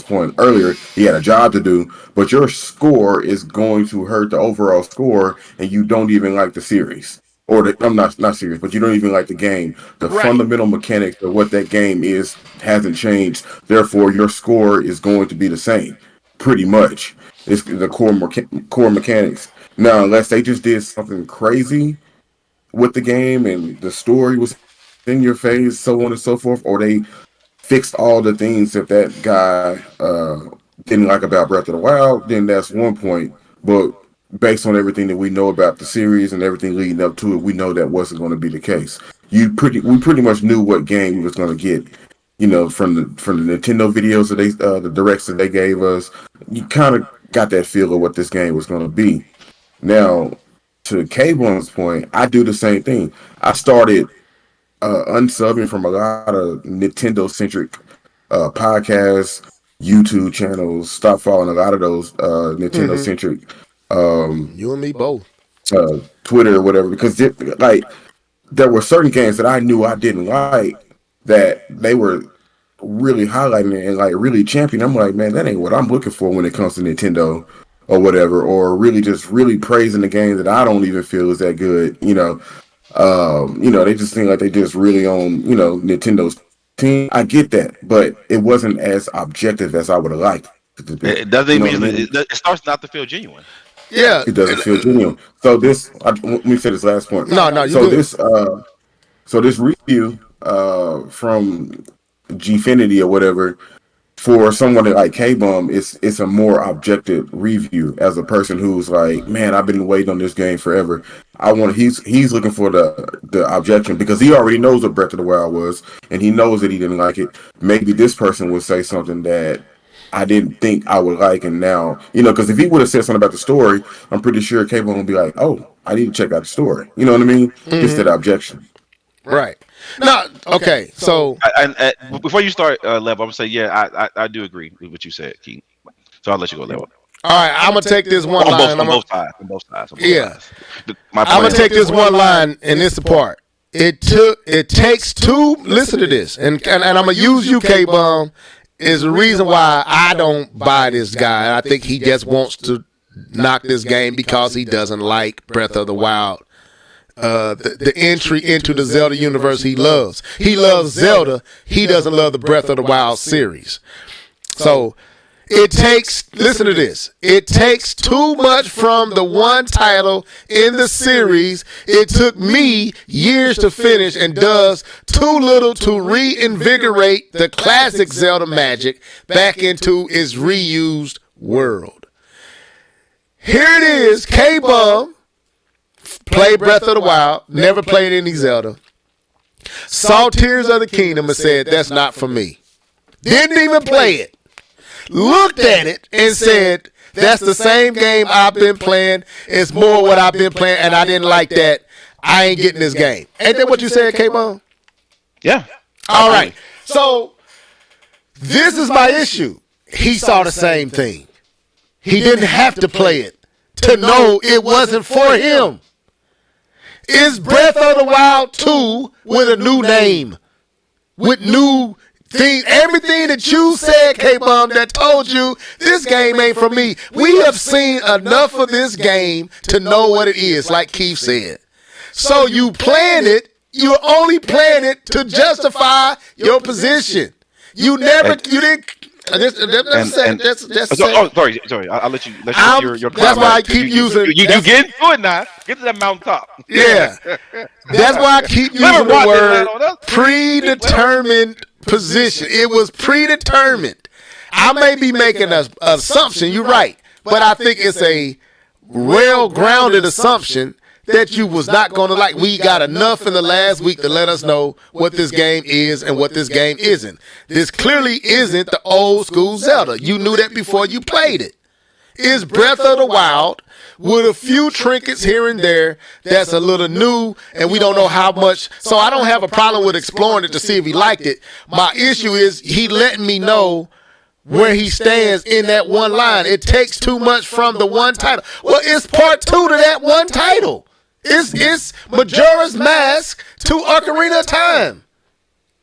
point earlier, he had a job to do, but your score is going to hurt the overall score, and you don't even like the series. Or I'm not serious, but you don't even like the game. The Right. fundamental mechanics of what that game is hasn't changed. Therefore, your score is going to be the same, pretty much. It's the core mechanics. Now, unless they just did something crazy with the game and the story was in your face, so on and so forth, or they fixed all the things that guy didn't like about Breath of the Wild, then that's one point. But based on everything that we know about the series and everything leading up to it, we know that wasn't going to be the case. We pretty much knew what game we was going to get. You know, from the Nintendo videos that the directs that they gave us, you kind of got that feel of what this game was going to be. Now, to K1's point, I do the same thing. I started unsubbing from a lot of Nintendo centric podcasts, YouTube channels. Stop following a lot of those Nintendo centric You and me both. Twitter or whatever because like there were certain games that I knew I didn't like that they were really highlighting and like really championing. I'm like, man, that ain't what I'm looking for when it comes to Nintendo or whatever, or really just really praising the game that I don't even feel is that good, they just seem like they just really on, Nintendo's team. I get that, but it wasn't as objective as I would have liked it to be. It doesn't You know even what I mean? it starts not to feel genuine. Yeah. It doesn't feel genuine. So let me say this last point. No, you So good. this review from Gfinity or whatever for someone that like K-Bum, it's a more objective review as a person who's like, man, I've been waiting on this game forever. He's looking for the objection because he already knows what Breath of the Wild was and he knows that he didn't like it. Maybe this person would say something that I didn't think I would like, and now, because if he would have said something about the story, I'm pretty sure K-Bum would be like, oh, I need to check out the story. You know what I mean? Just that objection. Right. No. Okay. So Before you start, Level, I'm gonna say, yeah, I do agree with what you said, Keith. So I'll let you go, Level. all right, I'm gonna take this one line. On both sides. On both sides. Yeah. My I'm point gonna take this one line and this apart. It takes two. Listen to this, and I'm gonna use you, K-Bum, is the reason why I don't buy this guy. I think he just wants to knock this game because he doesn't like Breath of the Wild. The entry into the Zelda universe he loves. He loves Zelda. He doesn't love the Breath of the Wild series. So it takes, listen to this, it takes too much from the one title in the series. It took me years to finish and does too little to reinvigorate the classic Zelda magic back into its reused world. Here it is, K-Bum. Played Breath of the Wild, never played any Zelda. Saw Tears of the Kingdom and said, that's not for me. Didn't even play it. Looked at it and said, that's the same game I've been playing. It's more what I've been playing, and I didn't like that. I ain't getting this game. Ain't that what you said, K-Bone? Yeah. All right. So this is my issue. He saw the same thing. He didn't have to play it to know it wasn't for him. It's Breath of the Wild 2 with a new name, with new things. Everything that you said, K-Bum, that told you this game ain't for me. We have seen enough of this game to know what it is, like Keith said. So you playing it, you're only playing it to justify your position. You didn't. Sorry. I'll let you. Your that's why I keep using. You get into it now. Get to that mountaintop. Yeah, that's why I keep using the word predetermined position. It was predetermined. I may be making an assumption. You're right, but I think it's a well-grounded assumption that you was not going to like. We got enough in the last week to let us know what this game is and what this game isn't. This clearly isn't the old school Zelda. You knew that before you played it. It's Breath of the Wild with a few trinkets here and there that's a little new and we don't know how much. So I don't have a problem with exploring it to see if he liked it. My issue is he letting me know where he stands in that one line. It takes too much from the one title. Well, it's part 2 to that one title. It's Majora's Mask to Ocarina of Time.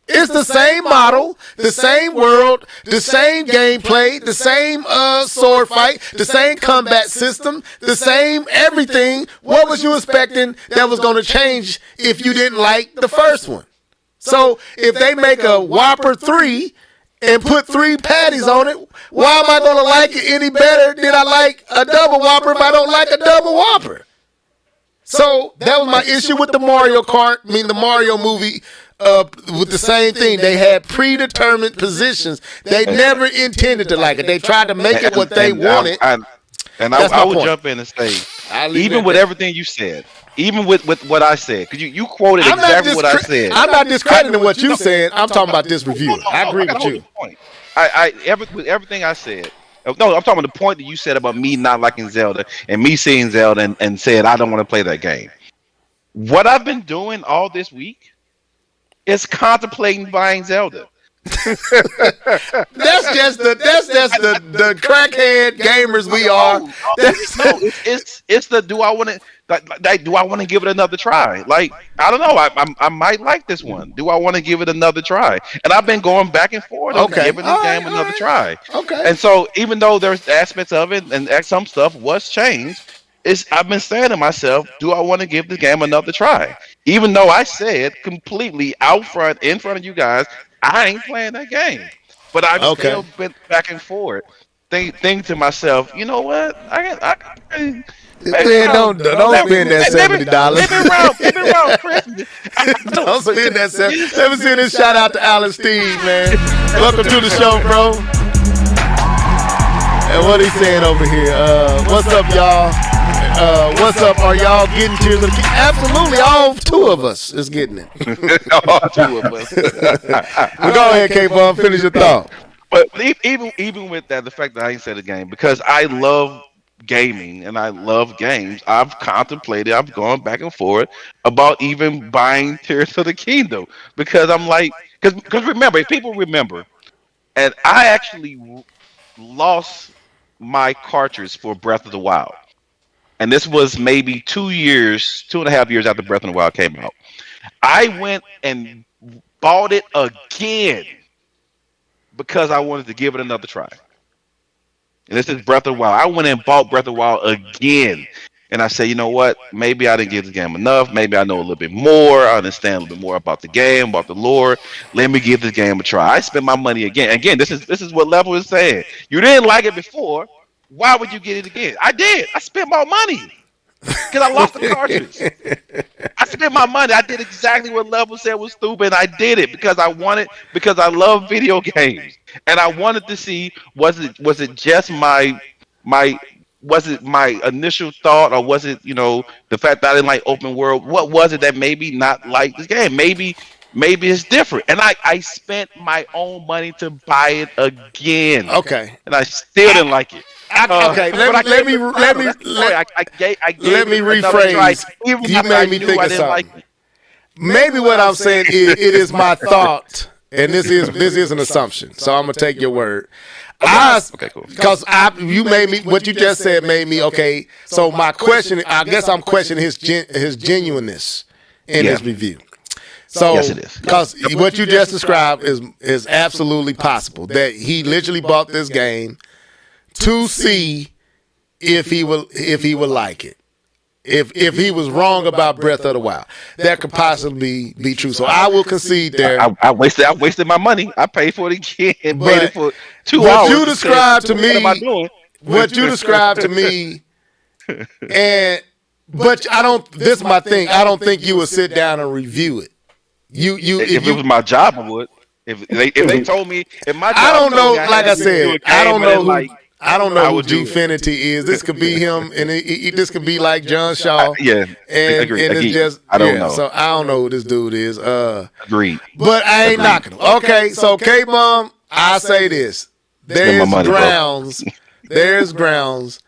It's the same model, the same world, the same gameplay, the same sword fight, the same combat system, the same everything. What was you expecting that was going to change if you didn't like the first one? So if they make a Whopper 3 and put 3 patties on it, why am I going to like it any better than I like a double Whopper if I don't like a double Whopper? So that was my issue with the the Mario movie. With the same thing, they had predetermined positions. They never intended to like it. They tried to make it what they wanted. I would jump in and say, even with everything you said, even with what I said, because you quoted exactly what I said. I'm not discrediting what you said. I'm talking about this review. I agree with you. With everything I said. No, I'm talking about the point that you said about me not liking Zelda and me seeing Zelda and said I don't want to play that game. What I've been doing all this week is contemplating buying Zelda. That's just the crackhead gamers we are. It's the do I want to give it another try? Like, I don't know. I might like this one. Do I want to give it another try? And I've been going back and forth on giving this game another try. Okay. And so even though there's aspects of it and some stuff was changed, I've been saying to myself, do I want to give the game another try? Even though I said completely out front, in front of you guys, I ain't playing that game. But I've still been back and forth, thinking to myself, you know what? Don't spend that $70. Maybe around Christmas. Don't spend that $70. Let me see this shout out to Alan Steve, man. Welcome to the show, bro. And what he saying over here? What's up, y'all? What's up? Are y'all getting tears of the king? Absolutely, all 2 of us is getting it. All 2 of us. Well, go ahead, K-Bum. Finish your thought. But even with that, the fact that I ain't said a game, because I love gaming and I love games, I've gone back and forth about even buying Tears of the Kingdom, because I'm like, because remember, if people remember, and I actually lost my cartridge for Breath of the Wild. And this was maybe 2.5 years after Breath of the Wild came out. I went and bought it again because I wanted to give it another try. And this is Breath of the Wild. I went and bought Breath of the Wild again. And I said, you know what? Maybe I didn't give the game enough. Maybe I know a little bit more. I understand a little bit more about the game, about the lore. Let me give this game a try. I spent my money again. Again, this is what Level is saying. You didn't like it before. Why would you get it again? I did. I spent my money because I lost the cartridge. I spent my money. I did exactly what Level said was stupid. I did it because I love video games, and I wanted to see was it just my initial thought, or was it the fact that I didn't like open world? What was it that maybe not like this game? Maybe it's different. And I spent my own money to buy it again. Okay. And I still didn't like it. Okay, let me rephrase. You made me think of something. Maybe what I'm saying is it is my thought, and this is an assumption. So I'm gonna take your word. Okay, cool. Because you made me, what you just said made me okay. So my question, I guess I'm questioning his genuineness in his review. So, yes, it is. Because what you just described is absolutely possible that he literally bought this game to see if he would like it. If he was wrong about Breath of the Wild, that could possibly be true. So I will concede there. I wasted my money. I paid for it again. But paid it for 2 what hours. you described to me, what am I doing? What you described to me, but I don't. This is my thing. I don't think you would sit down and review it. If it was my job, I would. If they told me, if my job, I don't know. Like I said, I don't know who. I don't know I who would do Gfinity is. This could be him, and this could be like John Shaw. And it's just I don't know. So I don't know who this dude is. Agreed. But I ain't knocking him. Okay, so K-Bum, I say this: there's grounds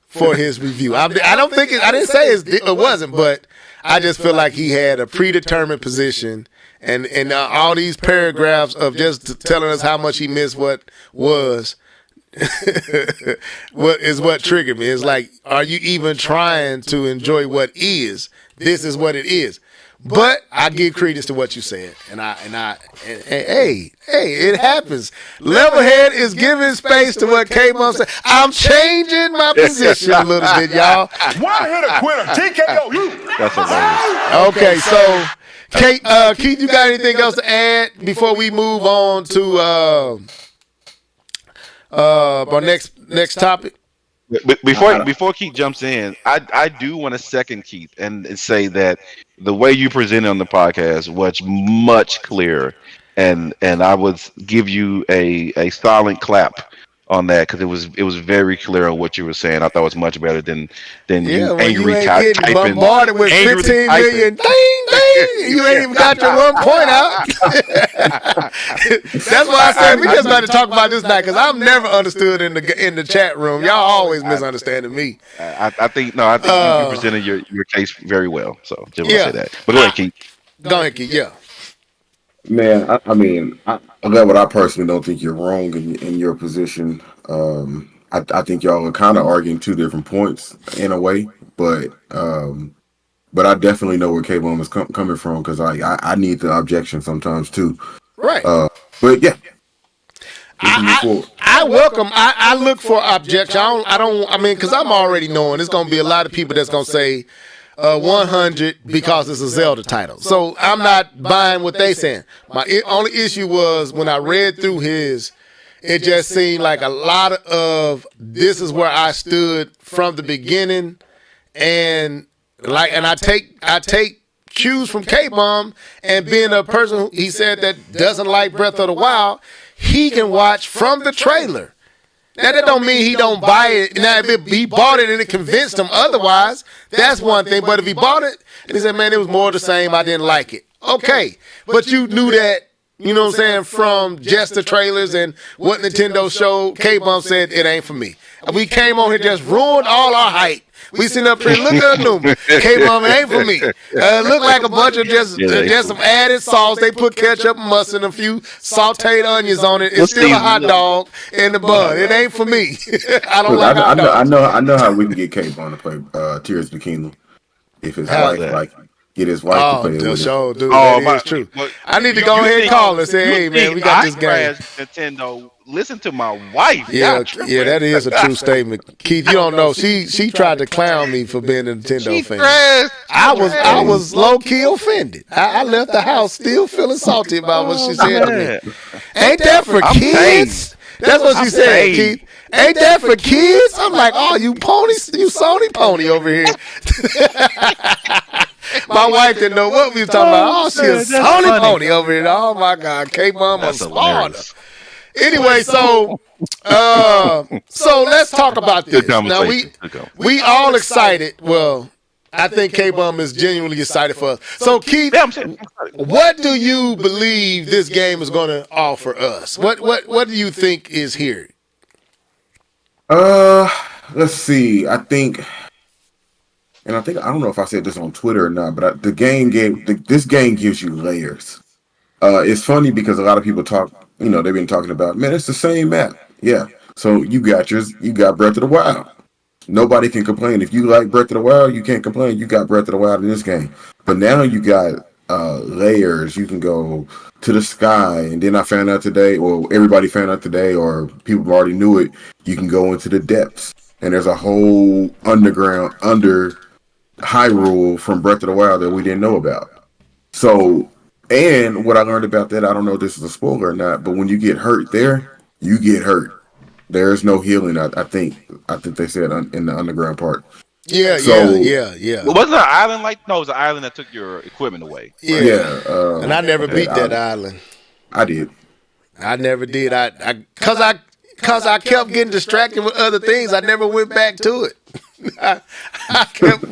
for his review. I don't think I didn't say it wasn't, but I just feel like he had a predetermined position, and all these paragraphs of just telling us how much he missed what was. what triggered me. It's like, are you even trying to enjoy what is? This is what it is. But I give credence to what you said, and hey, it happens. Levelhead is giving space to what K-Bum said. I'm changing my position a little bit, y'all. One hitter quitter, TKO. That's hilarious. Okay, so Keith, you got anything else to add before we move on to our next topic? Before Keith jumps in, I do want to second Keith and say that the way you presented on the podcast was much clearer, and I would give you a silent clap on that because it was very clear on what you were saying. I thought it was much better than you angry you ain't getting typing. bombarded with 15 million. Ding, ding. You ain't even got your 1 point out. That's why I said we just got to talk about this night because I'm never understood in the chat room. Y'all always misunderstanding me. I think you presented your case very well. So just want to say that. But go ahead, Keith. Go ahead, Keith. Yeah. Man, I'm glad. What I personally don't think you're wrong in your position. I think y'all are kind of arguing two different points in a way, but I definitely know where K-Bum is coming from because I need the objection sometimes too. Right. But yeah. I welcome. I look for objection. I mean, because I'm already knowing there's gonna be a lot of people that's gonna say 100 because it's a Zelda title. So I'm not buying what they saying. My only issue was when I read through his, it just seemed like a lot of this is where I stood from the beginning, and I take cues from K-Bum, and being a person who, he said, that doesn't like Breath of the Wild, he can watch from the trailer. Now, that don't mean he don't buy it. Now, if he bought it and it convinced him otherwise, that's one thing. But if he bought it and he said, man, it was more the same, I didn't like it. Okay. But you knew that, you know what I'm saying, from just the trailers and what Nintendo showed. K-Bum said, it ain't for me. We came on here, just ruined all our hype. We sitting up here, look at them. K-Bum, it ain't for me. Look like a bunch of just some added sauce. They put ketchup and mustard and a few sauteed onions on it. It's still a hot dog in the bun. It ain't for me. I don't like hot dogs. I know how we can get K-Bum to play Tears of the Kingdom if his wife get his wife to play it with him. Dude, that is true. I need to go ahead and call and say, hey, man, we got this game. Nintendo, listen to my wife. Yeah, that is a true statement. Keith, you don't know. She tried to clown me for being a Nintendo fan. I was low-key offended. I left the house still feeling salty about what she said to me. Ain't that for kids? That's what she said, Keith. Ain't that for kids? I'm like, oh, you Sony pony over here. My wife didn't know what we was talking about. Oh, she's a Sony pony over here. Oh my God, K-Bum on Sparta. Anyway, so let's talk about this. Now we all excited. Well, I think K-Bum is genuinely excited for us. So Keith, what do you believe this game is going to offer us? What do you think is here? Let's see. I don't know if I said this on Twitter or not, but this game gives you layers. It's funny because a lot of people talk, they've been talking about, man, it's the same map. Yeah. So you got Breath of the Wild. Nobody can complain. If you like Breath of the Wild, you can't complain. You got Breath of the Wild in this game. But now you got layers. You can go to the sky. And then I found out today, or everybody found out today, or people already knew it, you can go into the depths. And there's a whole under Hyrule from Breath of the Wild that we didn't know about. So, and what I learned about that, I don't know if this is a spoiler or not, but when you get hurt there, you get hurt. There's no healing. I think they said in the underground part. Yeah. Well, wasn't there an island it was an island that took your equipment away. Yeah. And I never beat that island. I did. I never did. Cause I kept getting distracted with other things. I never went back to it. I kept,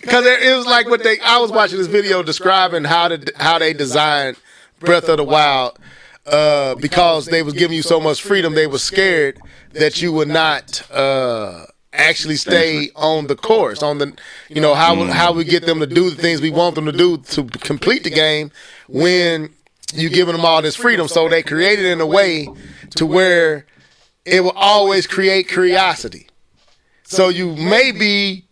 because it was like I was watching this video describing how they designed Breath of the Wild, because they was giving you so much freedom. They were scared that you would not actually stay on the course, on the how we get them to do the things we want them to do to complete the game when you giving them all this freedom. So they created it in a way to where it will always create curiosity. So you may be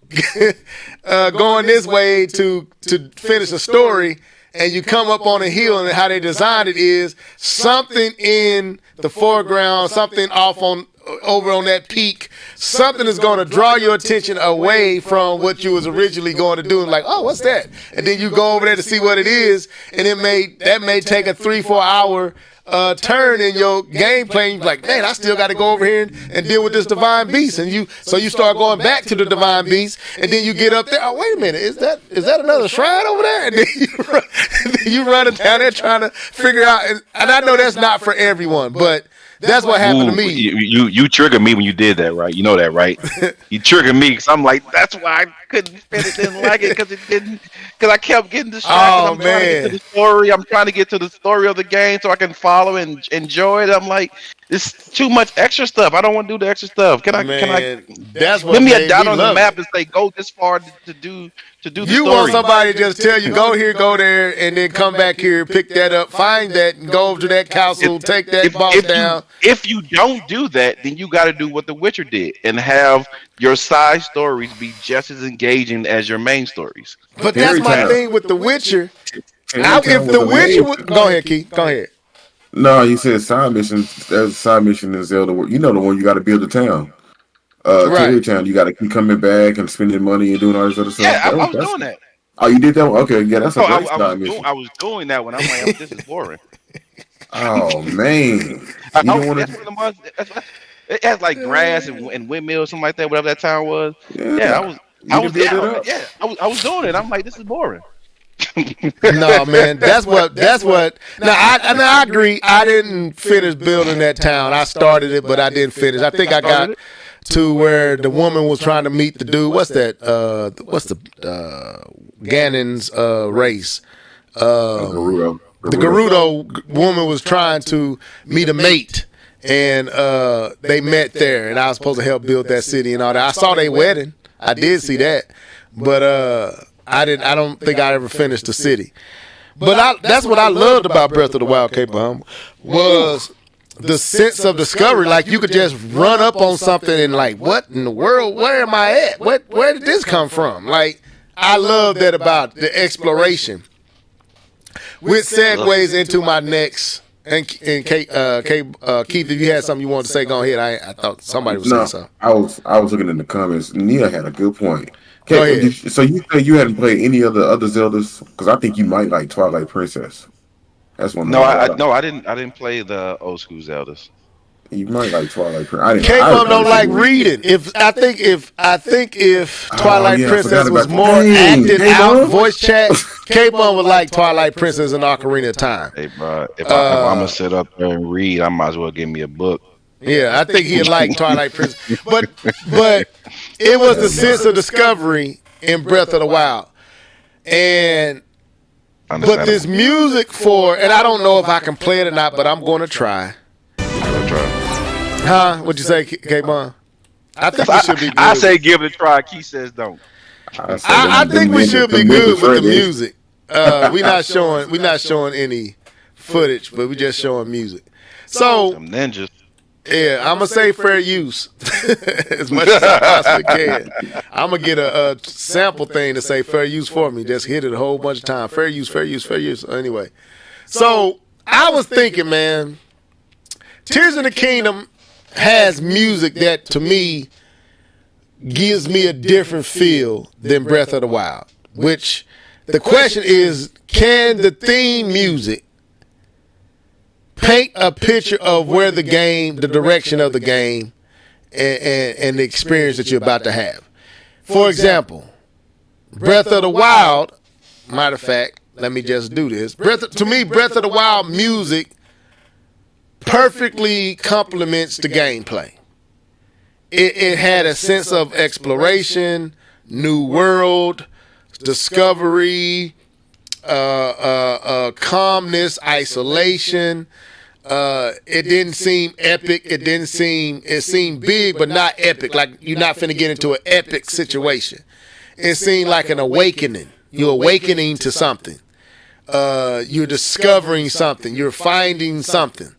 going this way to finish a story, and you come up on a hill, and how they designed it is something in the foreground, something over on that peak, something is going to draw your attention away from what you was originally going to do, and like, oh, what's that? And then you go over there to see what it is, and that may take a 3-4 hour turn in your gameplay. You're like, man, I still got to go over here and deal with this divine beast. And you start going back to the divine beast, and then you get up there. Oh, wait a minute, is that another shrine over there? And then you running down there trying to figure out. And I know that's not for everyone, but that's what happened to me. You triggered me when you did that, right? You know that, right? You triggered me because I'm like, that's why I couldn't finish, didn't like it because I kept getting distracted. I'm trying to get to the story. I'm trying to get to the story of the game so I can follow and enjoy it. I'm like, it's too much extra stuff. I don't want to do the extra stuff. Can I? That's what give me a dot on the map and say go this far to do the story. You want somebody to just tell you go here, go there, and then come back here, pick that up, find that, and go over to that castle, take that boss down. If you don't do that, then you got to do what The Witcher did and have your side stories be just as engaging as your main stories. But that's my thing with The Witcher. If The Witcher would go ahead, Keith, go ahead. No, he said side missions. There's a side mission in Zelda. You know the one you got to build a town. Right. Town, you got to keep coming back and spending money and doing all this other stuff. Yeah, I was doing that. Oh, you did that one? Okay, yeah, that's a great side mission. I was doing that one. I'm like, this is boring. Oh man, that's one of the ones. It has like grass and windmills, something like that. Whatever that town was. Yeah, I was doing it. I'm like, this is boring. No, man, that's what. Now, I agree. I didn't finish building that town. I started it, but I didn't finish. I think I got to where the woman was trying to meet the dude. What's that? What's the Ganon's race? Gerudo. The Gerudo woman was trying to meet a mate, and they met there. And I was supposed to help build that city and all that. I saw their wedding. I did see that, but I don't think I ever finished the city. But that's what I loved about Breath of the Wild, K-Bomb, was the sense of discovery. Like, you could just run up on something and like, what in the world? Where am I at? Where did this come from? Like, I love that about the exploration. Which segues into my next. And Keith, if you had something you wanted to say, go ahead. I thought somebody was saying something. I was looking in the comments. Nia had a good point. Go ahead. So you say you hadn't played any of the other Zeldas? Because I think you might like Twilight Princess. That's one. I didn't play the old school Zeldas. You might like Twilight Princess. K-Bum don't like reading. I think if Twilight Princess was more acted out, voice chat, K-Bum would like Twilight Princess and Ocarina of Time. Hey, bro, if I'm gonna sit up there and read, I might as well give me a book. Yeah, I think he'd like Twilight Princess, but it was the sense of discovery in Breath of the Wild, but this music and I don't know if I can play it or not, but I'm going to try. Huh? What'd you say, K-Bon? I think we should be good. I say give it a try. Keith says don't. I think we should be good with the music. We're not showing any footage, but we're just showing music. So them ninjas. Yeah, I'm gonna say fair use as much as I possibly can. I'm gonna get a sample thing to say fair use for me. Just hit it a whole bunch of times. Fair use, fair use, fair use. Anyway, so I was thinking, man, Tears of the Kingdom has music that to me gives me a different feel than Breath of the Wild. Which the question is, can the theme music paint a picture of where the direction of the game, and the experience that you're about to have? For example, Breath of the Wild, matter of fact, let me just do this. To me, Breath of the Wild music perfectly complements the gameplay. It had a sense of exploration, new world, discovery, calmness, isolation. It didn't seem epic. It seemed big, but not epic. Like, you're not finna get into an epic situation. It seemed like an awakening. You're awakening to something. You're discovering something. You're finding something.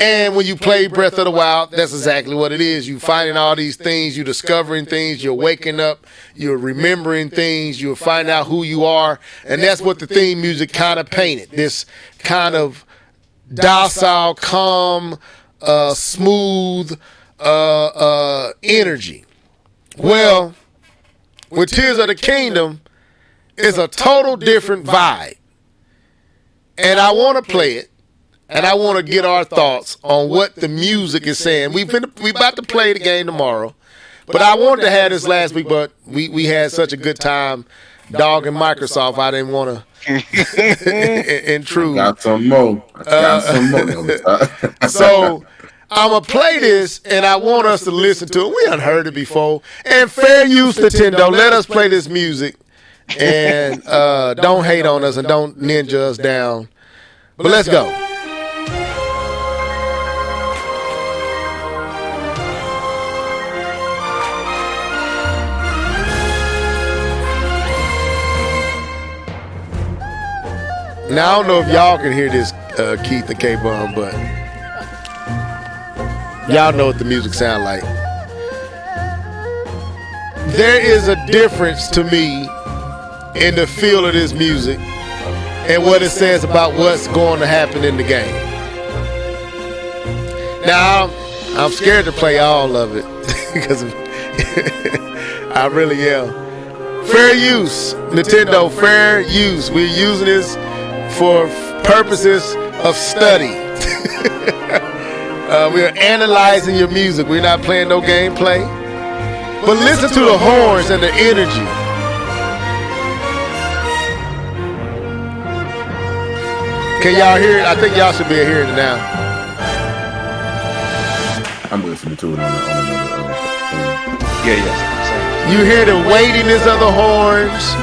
And when you play Breath of the Wild, that's exactly what it is. You finding all these things, you discovering things, you're waking up, you're remembering things, you're finding out who you are. And that's what the theme music kind of painted. This kind of docile, calm, smooth energy. Well, with Tears of the Kingdom, it's a total different vibe. And I want to play it. And I want to get our thoughts on what the music is saying. We about to play the game tomorrow. But I wanted to have this last week, but we had such a good time dogging Microsoft. I didn't want to intrude. Got some more. So I'm going to play this, and I want us to listen to it. We done heard it before. And fair use, Nintendo. Let us play this music. And don't hate on us and don't ninja us down. But let's go. Now, I don't know if y'all can hear this, Keith and K-Bum, but y'all know what the music sound like. There is a difference to me in the feel of this music and what it says about what's going to happen in the game. Now, I'm scared to play all of it because I really am. Fair use, Nintendo, fair use. We're using this for purposes of study. We're analyzing your music. We're not playing no gameplay. But listen to the horns and the energy. Can y'all hear it? I think y'all should be hearing it now. I'm listening to it on another thing. Yeah. You hear the weightiness of the horns,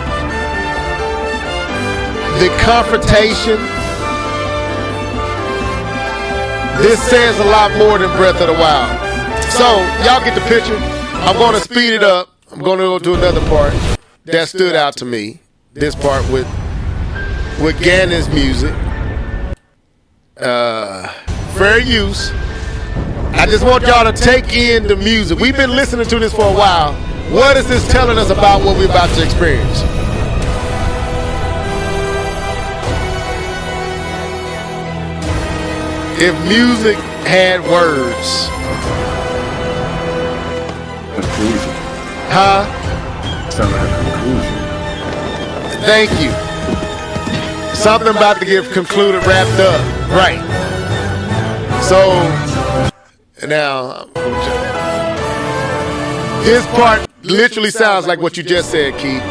the confrontation. This says a lot more than Breath of the Wild. So, y'all get the picture. I'm going to speed it up. I'm going to go to another part that stood out to me. This part with Ganon's music. Fair use. I just want y'all to take in the music. We've been listening to this for a while. What is this telling us about what we're about to experience? If music had words. Conclusion. Huh? Sound like a conclusion. Thank you. Something about to get concluded, wrapped up. Right. So, now, this part literally sounds like what you just said, Keith.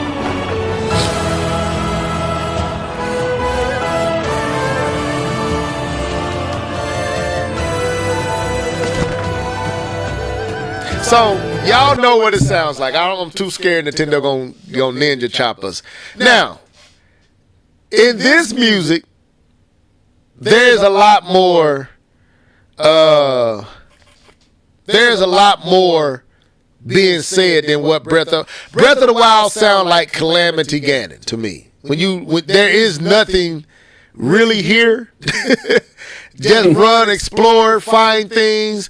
So, y'all know what it sounds like. I'm too scared Nintendo gonna ninja chop us. Now, in this music, there's a lot more being said than what Breath of the Wild sound like Calamity Ganon to me. When there is nothing really here. Just run, explore, find things,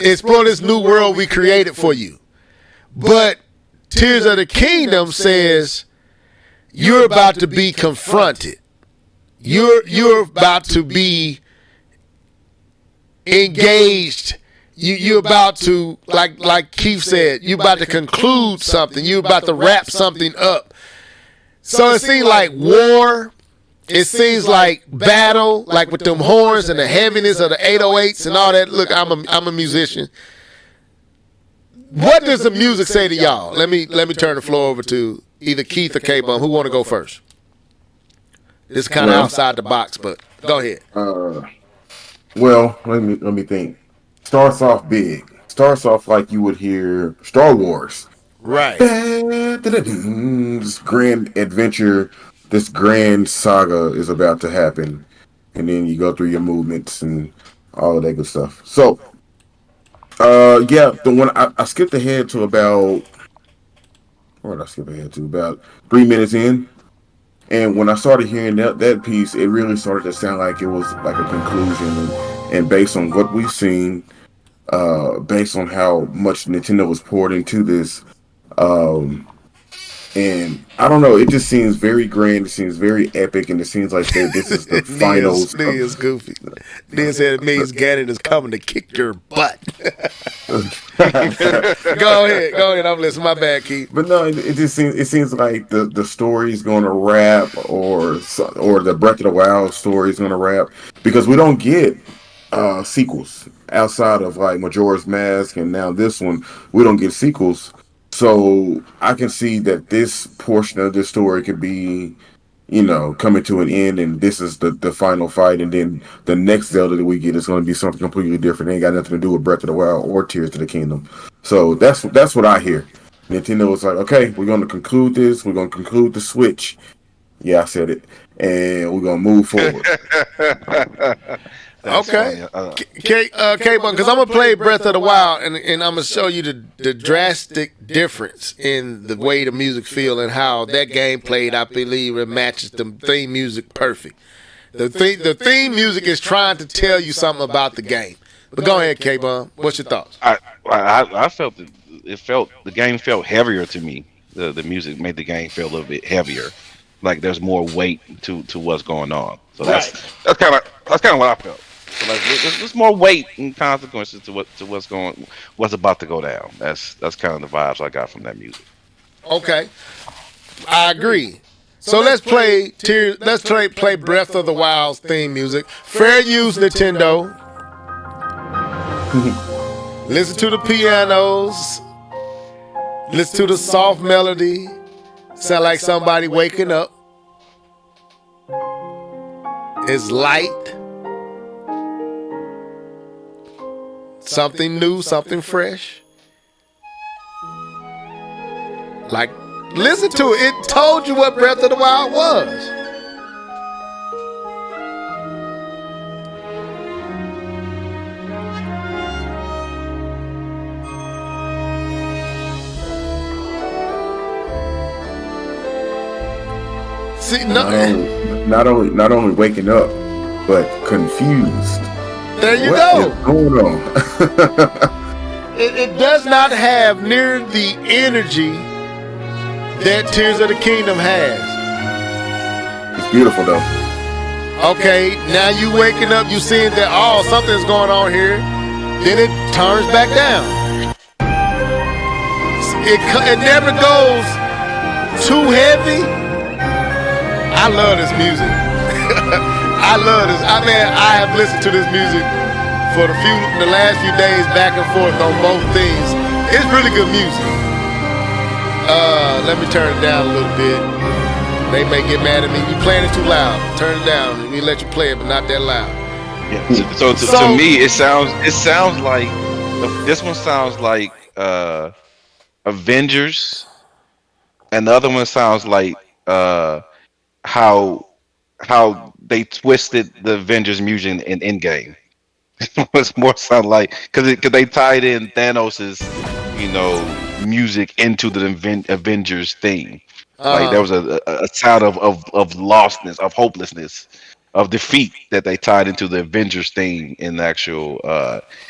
explore this new world we created for you. But Tears of the Kingdom says you're about to be confronted. You're about to be engaged. You're about to, like Keith said, you're about to conclude something. You're about to wrap something up. So it seems like war. It seems like battle, like with them horns and the heaviness of the 808s and all that. Look, I'm a musician. What does the music say to y'all? Let me turn the floor over to either Keith or K-Bum. Who want to go first? This is kind of outside the box, but go ahead. Well, let me think. Starts off big. Starts off like you would hear Star Wars. Right. This grand adventure, this grand saga is about to happen. And then you go through your movements and all of that good stuff. So, the one I skipped ahead to about, what did I skip ahead to? About 3 minutes in. And when I started hearing that piece, it really started to sound like it was like a conclusion. And based on what we've seen, based on how much Nintendo was poured into this, um, and I don't know, it just seems very grand. It seems very epic, and it seems like this is the finals. Nia's goofy. Nia said it means Ganon is coming to kick your butt. Go ahead. I'm listening. My bad, Keith. But no, it just seems like the story's going to wrap, or the Breath of the Wild story is going to wrap, because we don't get sequels outside of like Majora's Mask, and now this one we don't get sequels. So I can see that this portion of this story could be, coming to an end, and this is the final fight, and then the next Zelda that we get is going to be something completely different. It ain't got nothing to do with Breath of the Wild or Tears of the Kingdom. So that's what I hear. Nintendo was like, okay, we're going to conclude this. We're going to conclude the Switch. Yeah, I said it, and we're going to move forward. Okay, K-Bun, because I'm going to play Breath of the Wild, and I'm going to show you the drastic difference in the way the music feel and how that game played. I believe it matches the theme music perfect. The theme music is trying to tell you something about the game. But go ahead, K-Bun. What's your thoughts? I felt the game felt heavier to me. The music made the game feel a little bit heavier, like there's more weight to what's going on. So that's kind of what I felt. So like there's more weight and consequences to what's about to go down. That's kind of the vibes I got from that music. Okay, I agree. So let's play play Breath of the Wild's theme music. Fair use, Nintendo. Listen to the pianos. Listen to the soft melody. Sound like somebody waking up. It's light. Something new, something fresh. Like, listen to it. It told you what Breath of the Wild was. See, not only waking up, but confused. There you go. What is going on? It does not have near the energy that Tears of the Kingdom has. It's beautiful though. Okay, now you waking up, you seeing that something's going on here. Then it turns back down. It never goes too heavy. I love this music. I love this. I have listened to this music for the last few days, back and forth on both things. It's really good music. Let me turn it down a little bit. They may get mad at me. You playing it too loud. Turn it down. Let me let you play it, but not that loud. Yeah. So to me, it sounds like this one sounds like Avengers, and the other one sounds like how they twisted the Avengers music in Endgame. It's more sound like because they tied in Thanos's music into the Avengers theme. Like there was a sound of lostness, of hopelessness, of defeat that they tied into the Avengers theme in the actual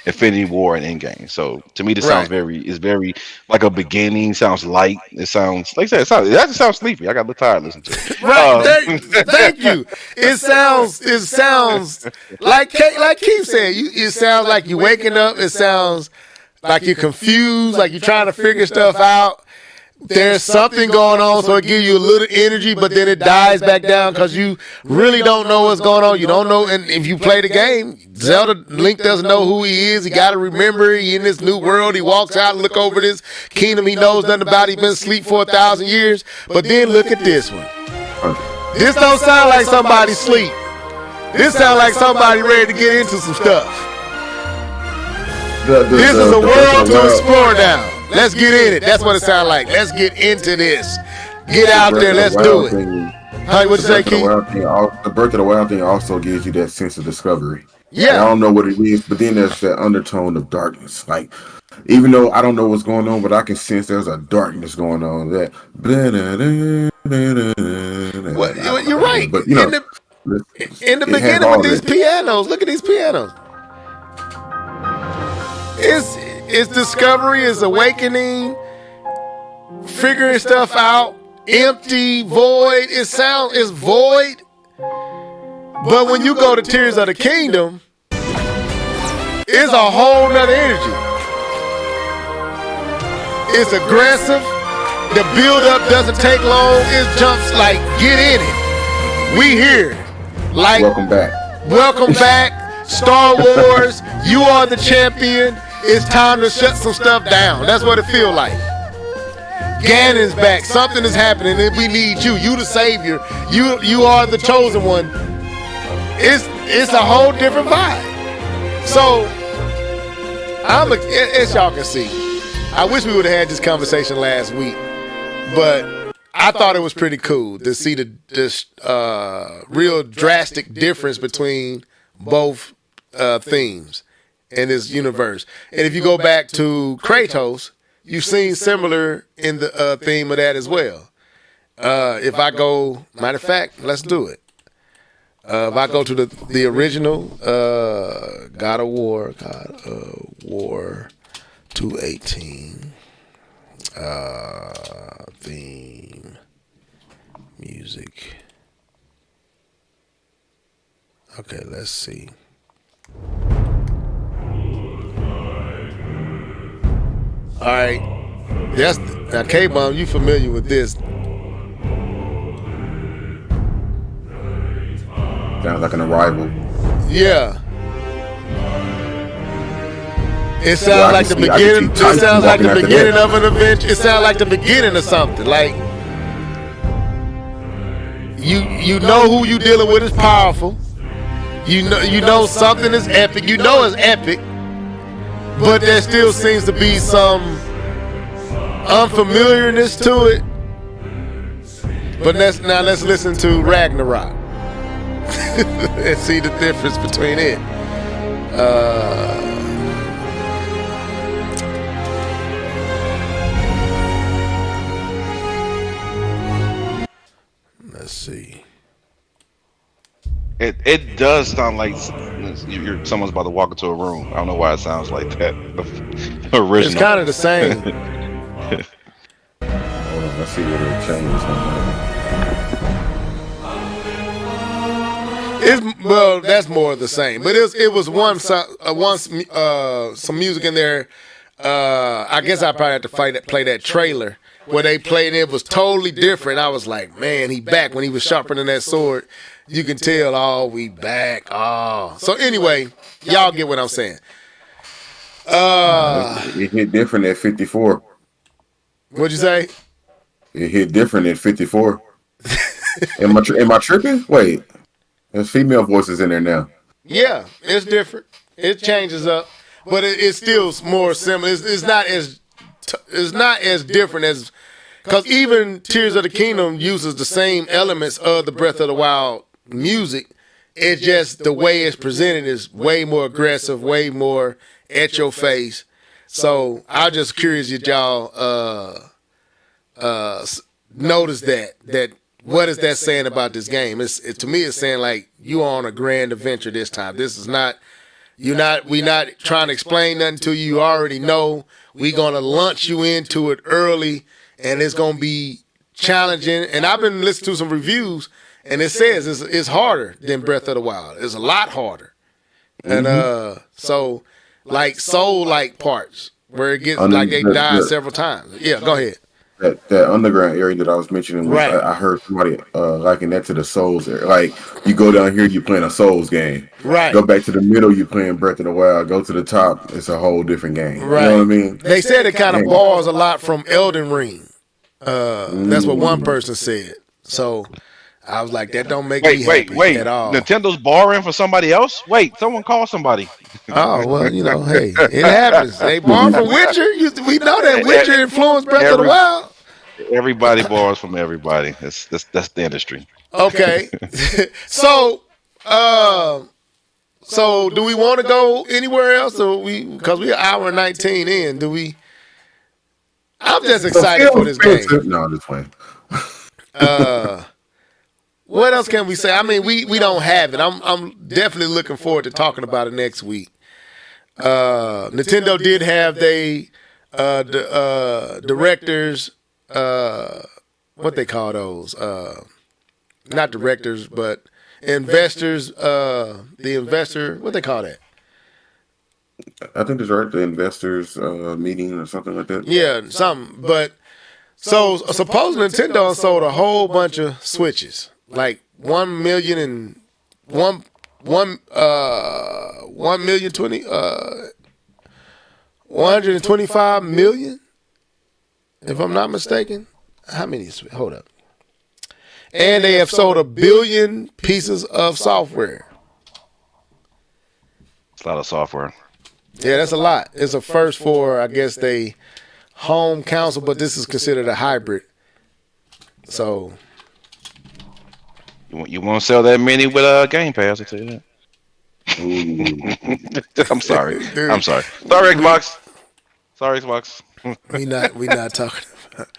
Infinity War and Endgame. So to me, this sounds very like a beginning. Sounds light. It sounds like I said. It actually sounds sleepy. I got a little tired listening to it. Right. Thank you. It sounds like Keith said. It sounds like you waking up. It sounds like you're confused, like you're trying to figure stuff out. There's something going on, so it gives you a little energy, but then it dies back down because you really don't know what's going on. You don't know, and if you play the game, Link doesn't know who he is. He got to remember he in this new world. He walks out and look over this kingdom he knows nothing about. He's been asleep for 1,000 years. But then look at this one. This don't sound like somebody sleep. This sounds like somebody ready to get into some stuff. This is a world to explore now. Let's get in it. That's what it sounds like. Let's get into this. Get out there. Let's do it. What you say, Keith? The Breath of the Wild thing also gives you that sense of discovery. Yeah. And I don't know what it is, but then there's that undertone of darkness. Like, even though I don't know what's going on, but I can sense there's a darkness going on. Well, you're right. But in the beginning with these pianos, look at these pianos. It's discovery, it's awakening, figuring stuff out, empty, void. It's void. But when you go to Tears of the Kingdom, it's a whole nother energy. It's aggressive. The build-up doesn't take long. It jumps like, get in it. We here. Like, Welcome back. Welcome back. Star Wars, you are the champion. It's time to shut some stuff down. That's what it feels like. Ganon's back. Something is happening and we need you. You the savior. You are the chosen one. It's a whole different vibe. So, as y'all can see, I wish we would have had this conversation last week, but I thought it was pretty cool to see this real drastic difference between both themes in this universe. And if you go back to Kratos, you've seen similar in the theme of that as well. If I go, matter of fact, let's do it. If I go to the original God of War 218 theme music. Okay, let's see. All right, now K-Bomb, you familiar with this? Sounds like an arrival. Yeah. It sounds like the beginning. It sounds like the beginning of an adventure. It sounds like the beginning of something. Like you know who you dealing with is powerful. You know something is epic. You know it's epic, but there still seems to be some unfamiliarness to it. But now let's listen to Ragnarok and see the difference between it. Let's see. It does sound like someone's about to walk into a room. I don't know why it sounds like that. Original. It's kind of the same. Hold on, let's see what it changes. Well, that's more of the same. But it was once some music in there. I guess I probably have to play that trailer where they played. It was totally different. I was like, man, he back when he was sharpening that sword. You can tell, oh, we back. Oh. So anyway, y'all get what I'm saying. It hit different at 54. What'd you say? It hit different at 54. Am I tripping? Wait. There's female voices in there now. Yeah, it's different. It changes up, but it's still more similar. It's not as different as, because even Tears of the Kingdom uses the same elements of the Breath of the Wild music. It's just the way it's presented is way more aggressive, way more at your face. So I'm just curious if y'all notice that. What is that saying about this game? To me, it's saying like you are on a grand adventure this time. This is not, we not trying to explain nothing to you. You already know. We're gonna launch you into it early, and it's gonna be challenging. And I've been listening to some reviews, and it says it's harder than Breath of the Wild. It's a lot harder, and so like soul-like parts where it gets like they die several times. Yeah, go ahead. That underground area that I was mentioning, right. I heard somebody liking that to the Souls area. Like, you go down here, you're playing a Souls game. Right. Go back to the middle, you're playing Breath of the Wild. Go to the top, it's a whole different game. Right. You know what I mean? They said it kind of borrows a lot from Elden Ring. That's what one person said. So I was like, that don't make me happy at all. Nintendo's borrowing for somebody else? Wait, someone call somebody. Oh, well, hey, it happens. They borrow from Witcher. We know that Witcher influenced Breath of the Wild. Everybody borrows from everybody. That's the industry. Okay. So do we want to go anywhere else? Or because we're an hour and 19 in, do we? I'm just excited for this game. No, I'm just playing. What else can we say? I mean, we don't have it. I'm definitely looking forward to talking about it next week. Nintendo did have directors. What they call those? Not directors, but investors. The investor. What they call that? I think it's right. The investors meeting or something like that. Yeah, something. But so suppose Nintendo sold a whole bunch of Switches, like 1 million and 125 million, if I'm not mistaken. How many? Hold up. And they have sold 1 billion pieces of software. It's a lot of software. Yeah, that's a lot. It's a first for, I guess, they home console, but this is considered a hybrid. So you won't sell that many with Game Pass, I tell you that. I'm sorry. Dude, I'm sorry. Sorry, Xbox. Sorry, Xbox. we not talking about.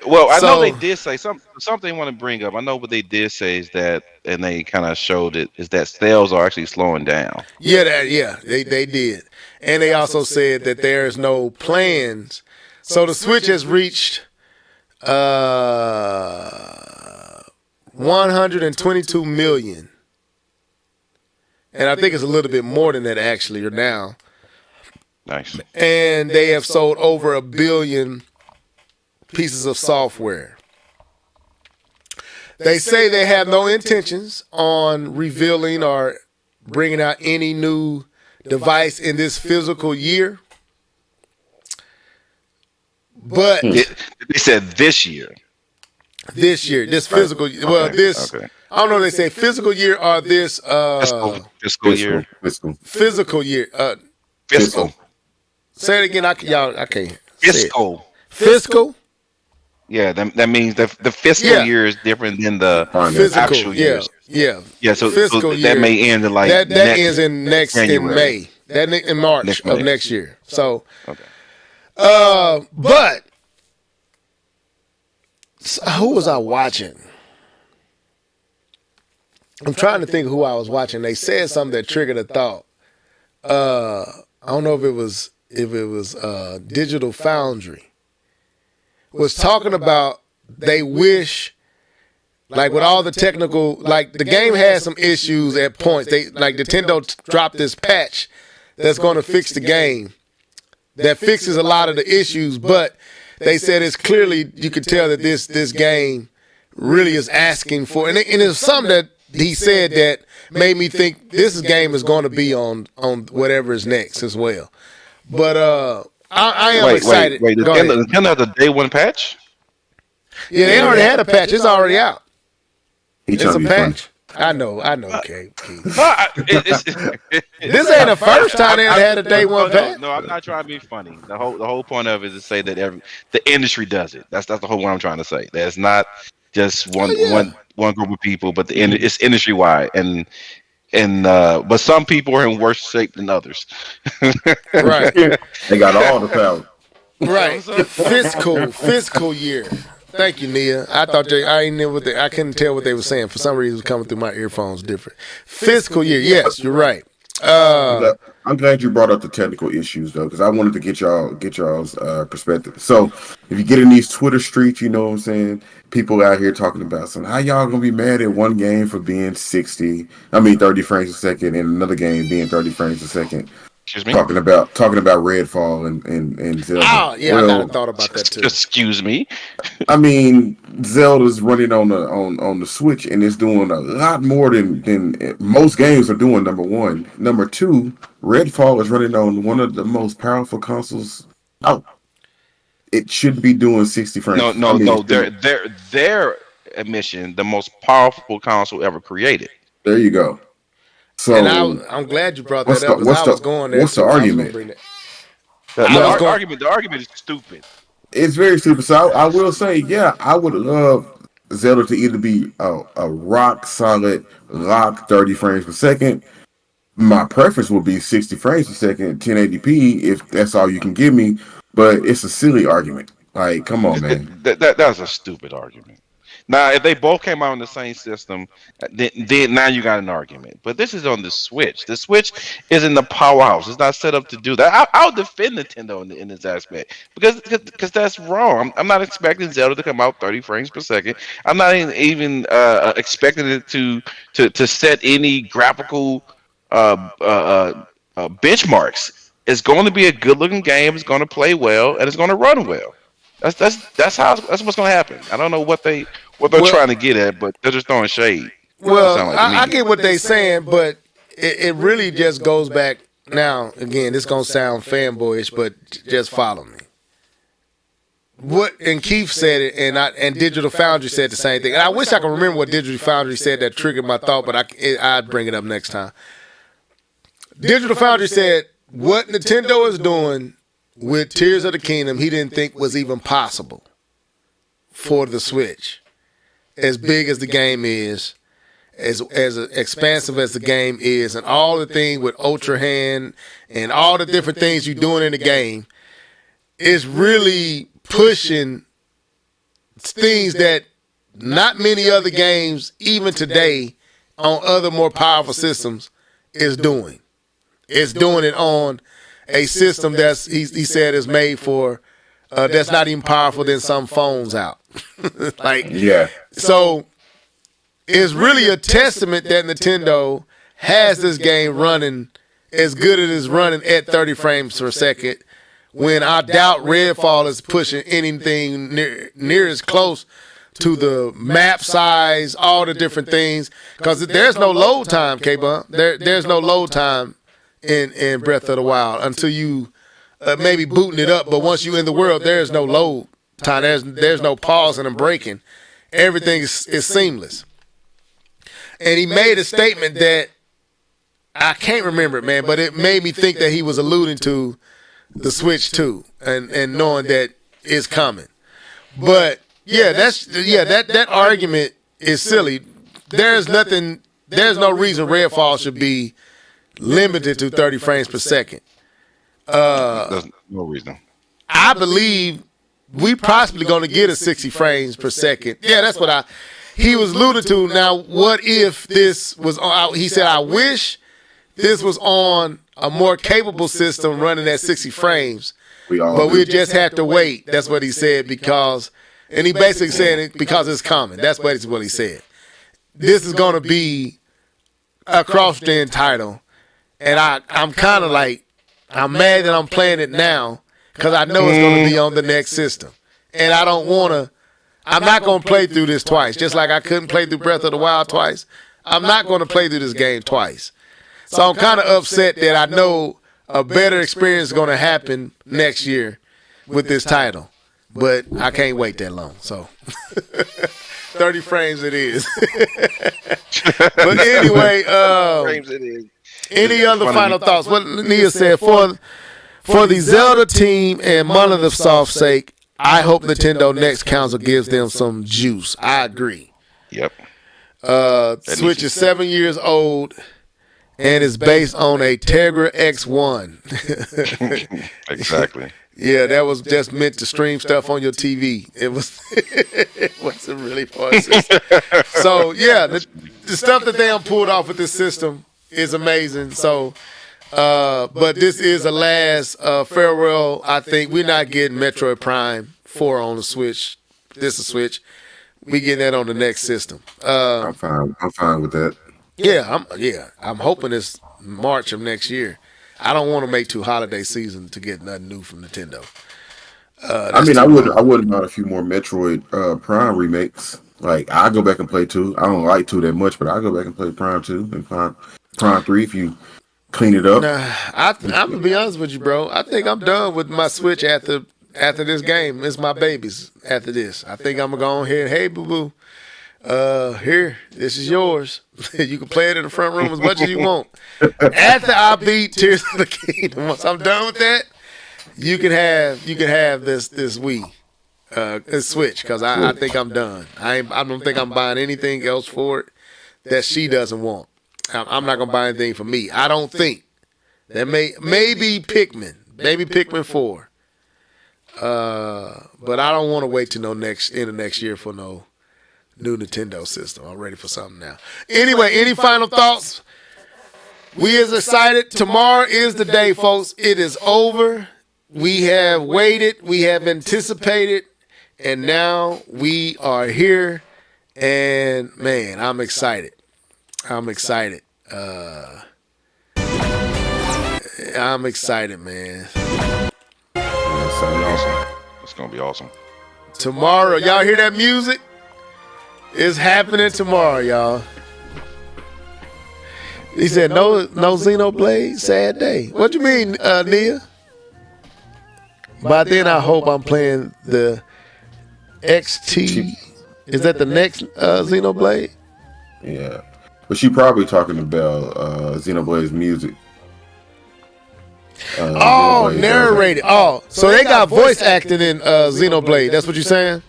Well, I know So- they did say something they want to bring up. I know what they did say is that, and they kind of showed it, is that sales are actually slowing down. Yeah, they did, and they also said that there is no plans. So the Switch has reached 122 million, and I think it's a little bit more than that actually, or now. Nice. And they have sold over 1 billion pieces of software. They say they have no intentions on revealing or bringing out any new device in this physical year. But They said this year. this physical year, well, this, Okay. I don't know if they say physical year or this Fiscal year. physical year. Fiscal. Say it again, I can't say it. Fiscal. Fiscal? Yeah, that means the fiscal Yeah. year is different than the Physical, actual years. yeah. Yeah, so Fiscal that year. may end in like That next ends in January. May. That in March Next of May. next year. So, Okay. but who was I watching? I'm trying to think of who I was watching. They said something that triggered a thought. I don't know if it was Digital Foundry was talking about they wish, like with all the technical, like the game had some issues at points. They like Nintendo dropped this patch that's going to fix the game, that fixes a lot of the issues. But they said it's clearly, you could tell that this game really is asking for, and it's something that he said that made me think this game is going to be on whatever is next as well. But I am excited. Wait, Go ahead. Nintendo has a day one patch? Yeah, they already had a patch. It's already out. It's trying a to be funny. patch. I know, Keith. This This ain't the first time they had a day one patch. No, I'm not trying to be funny. The whole point of it is to say that the industry does it. That's the whole point I'm trying to say. That's not just one group of people, but it's industry wide, and but some people are in worse shape than others. Right, They got all the power. right. Fiscal year. Thank you, Nia. I thought I couldn't tell what they were saying. For some reason, it was coming through my earphones different. Fiscal year. Yes, you're right. I'm glad you brought up the technical issues though, because I wanted to get y'all's perspective. So if you get in these Twitter streets, you know what I'm saying, people out here talking about how y'all gonna be mad at one game for being 30 frames a second, and another game being 30 frames a second. Excuse me. Talking about Redfall and Zelda. Oh, yeah, Well, I kind of thought about that too. Excuse me. I mean, Zelda's running on the Switch, and it's doing a lot more than most games are doing. Number one, number two, Redfall is running on one of the most powerful consoles out. It should be doing 60 frames. No. Their admission, the most powerful console ever created. There you go. So And I'm glad you brought that up, because I was going there. What's the too. I was gonna argument? bring that. The argument is stupid. It's very stupid. So I will say, yeah, I would love Zelda to either be a rock solid lock 30 frames per second. My preference would be 60 frames per second, 1080p, if that's all you can give me. But it's a silly argument. Like, come on, man. That's a stupid argument. Now, if they both came out on the same system, then now you got an argument. But this is on the Switch. The Switch is in the powerhouse. It's not set up to do that. I'll defend Nintendo in this aspect because that's wrong. I'm not expecting Zelda to come out 30 frames per second. I'm not even expecting it to set any graphical benchmarks. It's going to be a good looking game. It's going to play well and it's going to run well. That's what's going to happen. I don't know what they're Well, trying to get at, but they're just throwing shade. well, Sound like to I me. get what they're saying, but it really just goes back. Now, again, this gonna sound fanboyish, but just follow me. What and Keith said it, and Digital Foundry said the same thing. And I wish I could remember what Digital Foundry said that triggered my thought, but I'd bring it up next time. Digital Foundry said what Nintendo is doing with Tears of the Kingdom, he didn't think was even possible for the Switch. As big as the game is, as expansive as the game is, and all the thing with Ultra Hand and all the different things you're doing in the game, is really pushing things that not many other games, even today, on other more powerful systems, is doing. It's doing it on a system that's he said is made for that's not even powerful than some phones out. So it's really a testament that Nintendo has this game running as good as it's running at 30 frames per second. When I doubt Redfall is pushing anything near as close to the map size, all the different things, because there's no load time, K-Bun. There's no load time in Breath of the Wild until you maybe booting it up. But once you in the world, there's no load time. There's no pausing and breaking. Everything is seamless. And he made a statement that I can't remember it, man, but it made me think that he was alluding to the Switch 2 and knowing that it's coming. But that argument is silly. There's no reason Redfall should be limited to 30 frames per second. There's no reason. I believe we possibly going to get a 60 frames per second. Yeah, that's what he was alluding to. Now, what if this was on, he said, I wish this was on a more capable system running at 60 frames, but we just have to wait. That's what he said and he basically said it because it's coming. That's basically what he said. This is going to be a cross-gen title, and I'm kind of like, I'm mad that I'm playing it now because I know it's going to be on the next system, and I don't want to. I'm not going to play through this twice, just like I couldn't play through Breath of the Wild twice. I'm not going to play through this game twice. So I'm kind of upset that I know a better experience is going to happen next year with this title. But I can't wait that long. So 30 frames it is. But anyway, any other final thoughts? What Nia said, for the Zelda team and Monolith Soft's sake, I hope Nintendo next console gives them some juice. I agree. Yep. Switch is 7 years old and is based on a Tegra X1. Exactly. Yeah, that was just meant to stream stuff on your TV. It wasn't really for a system. So yeah, the stuff that they pulled off with this system is amazing. So, but this is a last farewell. I think we're not getting Metroid Prime 4 on the Switch. This is Switch. We getting that on the next system. I'm fine. I'm fine with that. I'm hoping it's March of next year. I don't want to make two holiday seasons to get nothing new from Nintendo. I wouldn't mind a few more Metroid Prime remakes. Like I go back and play 2. I don't like 2 that much, but I go back and play Prime 2 and Prime 3 if you clean it up. Nah, I'm gonna be honest with you, bro. I think I'm done with my Switch after this game. It's my babies after this. I think I'm gonna go on here and hey boo boo. Here, this is yours. You can play it in the front room as much as you want. After I beat Tears of the Kingdom, once I'm done with that, you can have this Wii, this Switch, because I think I'm done. I don't think I'm buying anything else for it that she doesn't want. I'm not gonna buy anything for me. I don't think that maybe Pikmin 4, but I don't want to wait till end of next year for no new Nintendo system. I'm ready for something now. Anyway, any final thoughts? We is excited. Tomorrow is the day, folks. It is over. We have waited. We have anticipated. And now we are here. And, man, I'm excited. I'm excited. I'm excited, man. It's gonna be awesome. It's gonna be awesome. Tomorrow, y'all hear that music? It's happening tomorrow, y'all. He said, no Xenoblade, sad day. What you mean, Nia? By then, I hope I'm playing the XT. Is that the next Xenoblade? Yeah. But she probably talking about Xenoblade's music. Oh, narrated. Oh, so they got voice acting in Xenoblade. That's what you're saying?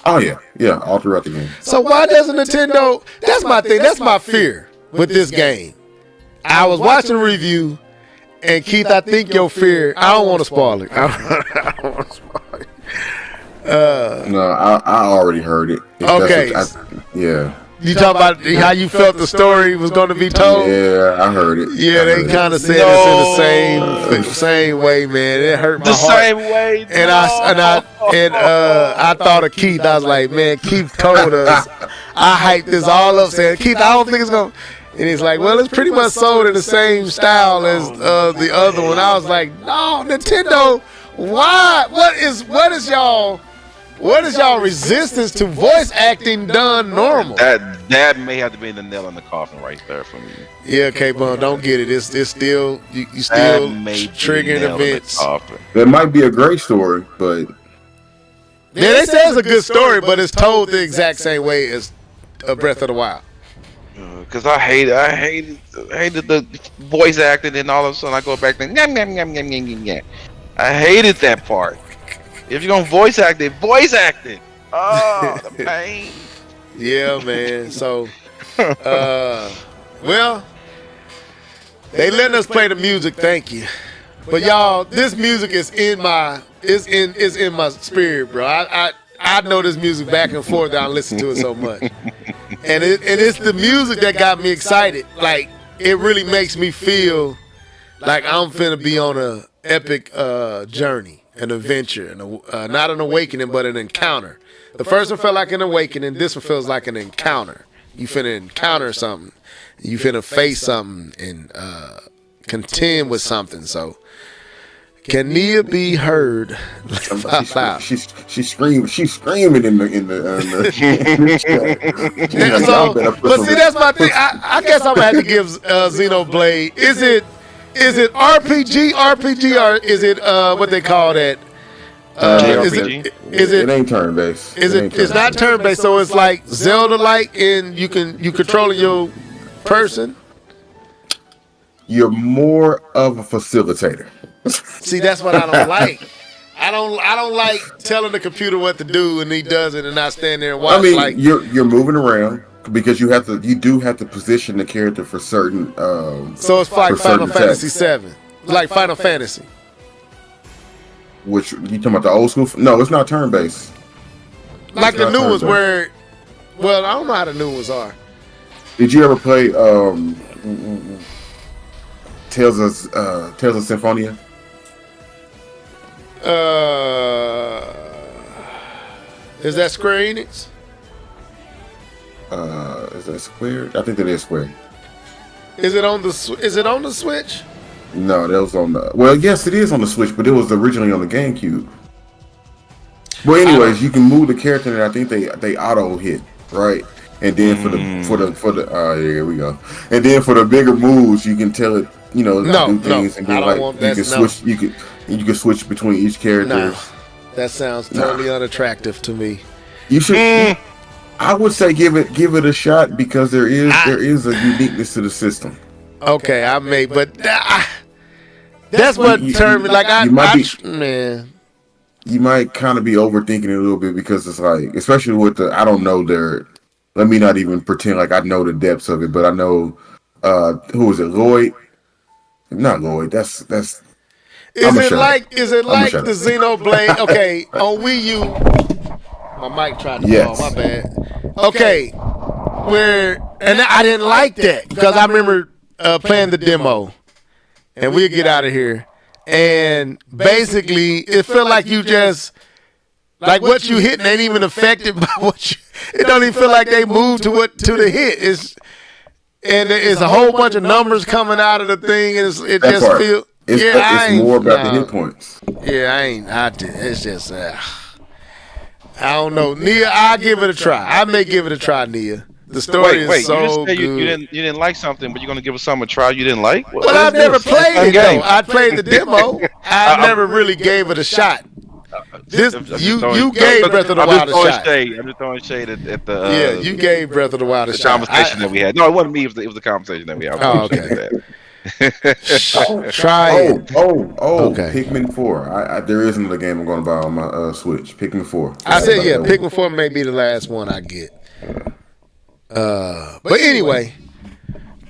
Oh, yeah. Yeah, all throughout the game. So why doesn't Nintendo... That's my thing. That's my fear with this game. I was watching a review, and Keith, I think your fear... I don't want to spoil it. I don't want to spoil it. No, I already heard it. Okay. Yeah. You talk about how you felt the story was going to be told? Yeah, I heard it. Yeah, they kind of said it's in the same way, man. It hurt my heart. The same way. And I thought of Keith. I was like, man, Keith told us. I hyped this all up, saying, Keith, I don't think it's going to. And he's like, well, it's pretty much sold in the same style as the other one. I was like, no, Nintendo, why? What is y'all resistance to voice acting done normal? That may have to be the nail in the coffin right there for me. Yeah, K-Bun, don't get it. It's still you still triggering events. That might be a great story, but yeah, they say it's a good story, but it's told the exact same way as A Breath of the Wild. Because I hated the voice acting, and all of a sudden I go back and I hated that part. If you're gonna voice act it, voice act it. Oh, the pain. Yeah, man. So, well, they letting us play the music. Thank you, but y'all, this music is in my spirit, bro. I know this music back and forth. I listen to it so much, and it's the music that got me excited. Like it really makes me feel like I'm finna be on a epic journey. An adventure, not an awakening, but an encounter. The first one felt like an awakening. This one feels like an encounter. You finna encounter something. You finna face something and contend with something. So, can Nia be heard? She's screaming. She's screaming in the but see, that's my thing. I guess I'm gonna have to give Xenoblade. Is it RPG, or is it what they call that? JRPG? It ain't turn based. It's not turn based, so it's like Zelda like, and you controlling your person. You're more of a facilitator. See, that's what I don't like. I don't like telling the computer what to do and he does it and I stand there and watch. I mean, like you're moving around because you do have to position the character for certain. So it's like Final Fantasy VII, like Final Fantasy. Which you talking about the old school? No, it's not turn based. Like the new ones where, well, I don't know how the new ones are. Did you ever play Tales of Symphonia? Is that Square Enix? Is that Square? I think that is Square. Is it on the Switch? No, that was on the. Well, yes, it is on the Switch, but it was originally on the GameCube. Well, anyways, you can move the character, and I think they auto hit, right? And then for the here we go. And then for the bigger moves, you can tell it, do things, and then you can switch. You can switch between each character. No, that sounds totally unattractive to me. You should. I would say give it a shot because there is a uniqueness to the system. Okay, I may, but that's what turned me. Like man. You might kind of be overthinking it a little bit because it's like, especially with the, I don't know let me not even pretend like I know the depths of it, but I know, who is it, Lloyd? Not Lloyd, that's. Is it like the Xenoblade? Okay, on Wii U, my mic tried to fall, my bad. Okay, and I didn't like that because I remember playing the demo, and we'll get out of here. And basically, it felt like you just like what you hit ain't even affected by what you. It don't even feel like they moved to the hit. It's a whole bunch of numbers coming out of the thing, and it just feels. It's more about the hit points. Yeah, I ain't out there. It's just, I don't know. Nia, I'll give it a try. I may give it a try, Nia. The story is so you just said good. You didn't like something, but you're gonna give something a try you didn't like? Well, I've never played it, though. I played the demo. I never really gave it a shot. You gave Breath of the Wild a shot. I'm just throwing shade at the. You gave Breath of the Wild a shot. Conversation that we had. No, it wasn't me. It was the conversation that we had. Oh, okay. Try it. Okay. Pikmin 4. There is another game I'm going to buy on my Switch. Pikmin 4. I said, Pikmin 4 may be the last one I get. But anyway,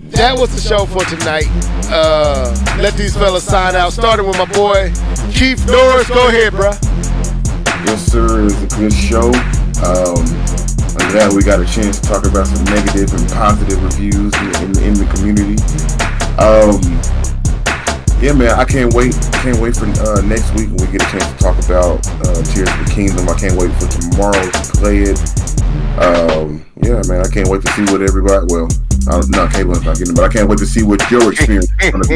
that was the show for tonight. Let these fellas sign out. Starting with my boy, Keith Norris. Go ahead, bro. Yes, sir. It was a good show. I'm glad we got a chance to talk about some negative and positive reviews in the community. Yeah, man, I can't wait. Can't wait for next week when we get a chance to talk about Tears of the Kingdom. I can't wait for tomorrow to play it. Yeah, man, I can't wait to see what everybody. Well, no, Cable's not getting it, but I can't wait to see what your experience is going to be.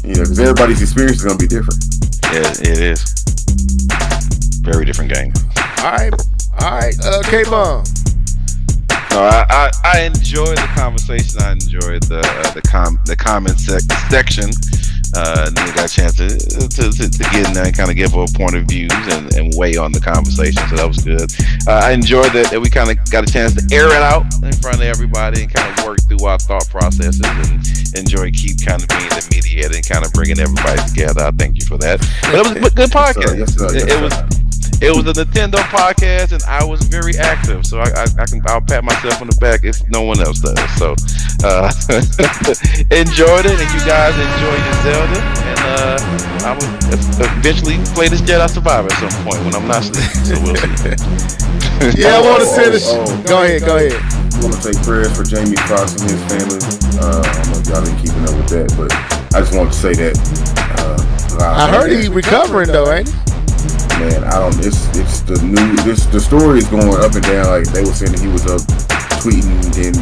Yeah, because everybody's experience is going to be different. Yeah, it is. Very different game. All right, K-Bomb. No, I enjoyed the conversation. I enjoyed the comment section. Nigga got a chance to get in there and kind of give a point of views and weigh on the conversation. So that was good. I enjoyed that we kind of got a chance to air it out in front of everybody and kind of work through our thought processes, and enjoy Keith kind of being the mediator and kind of bringing everybody together. I thank you for that. But it was a good podcast. Yes, sir. It was a Nintendo podcast, and I was very active, so I'll pat myself on the back if no one else does. So enjoyed it, and you guys enjoy your Zelda, and I will eventually play this Jedi Survivor at some point when I'm not sleeping. So we'll see. Yeah, I want to say this. Go ahead. I want to say prayers for Jamie Foxx and his family. I don't know if y'all been keeping up with that, but I just wanted to say that. I heard he's recovering though, ain't he? Man, I don't. It's the new. The story is going up and down. Like they were saying that he was up tweeting, and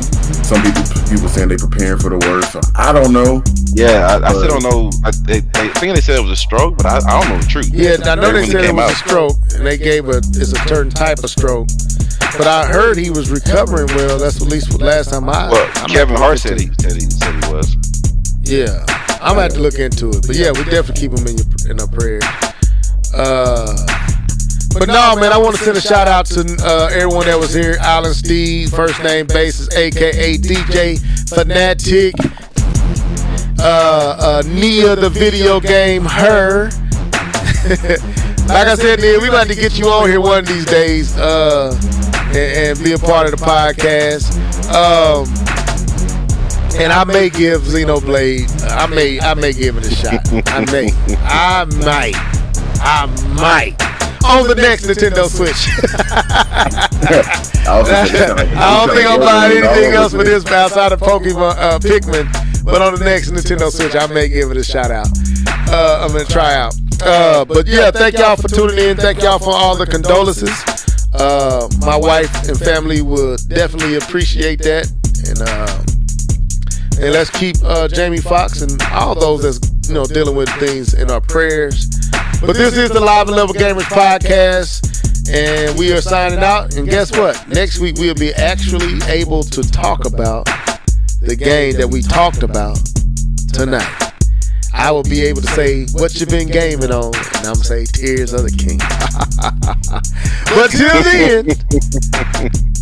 some people saying they preparing for the worst. So I don't know. Yeah, I still don't know. I think they said it was a stroke, but I don't know the truth. Yeah, I know they said it was a stroke, and they gave it's a certain type of stroke. But I heard he was recovering well. That's at least what last time Kevin Hart said he was. Yeah, I'm gonna have to look into it. But yeah, we definitely keep him in our prayers. But no, man, I want to send a shout out to everyone that was here. Alan Steve, first name basis, aka DJ Fanatic. Nia, the video game, her. Like I said, Nia, we about to get you on here one of these days and be a part of the podcast. And I may give Xenoblade. I may give it a shot. I might. On the next Nintendo Switch. I don't think I'll buy anything else for this outside of Pokemon Pikmin. But on the next Nintendo Switch, I may give it a shout out. I'm gonna try out. But yeah, thank y'all for tuning in. Thank y'all for all the condolences. My wife and family would definitely appreciate that. And let's keep Jamie Foxx and all those that's dealing with things in our prayers. But this is the Live and Level Gamers podcast, and we are signing out. And guess what? Next week we'll be actually able to talk about the game that we talked about tonight. I will be able to say what you've been gaming on, and I'm gonna say Tears of the King. But till then,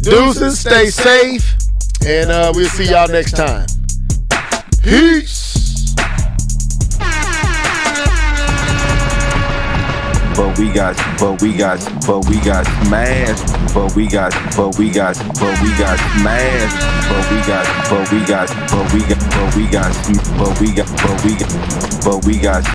deuces, stay safe, and we'll see y'all next time. Peace. But we got smashed. But we got smashed. But we got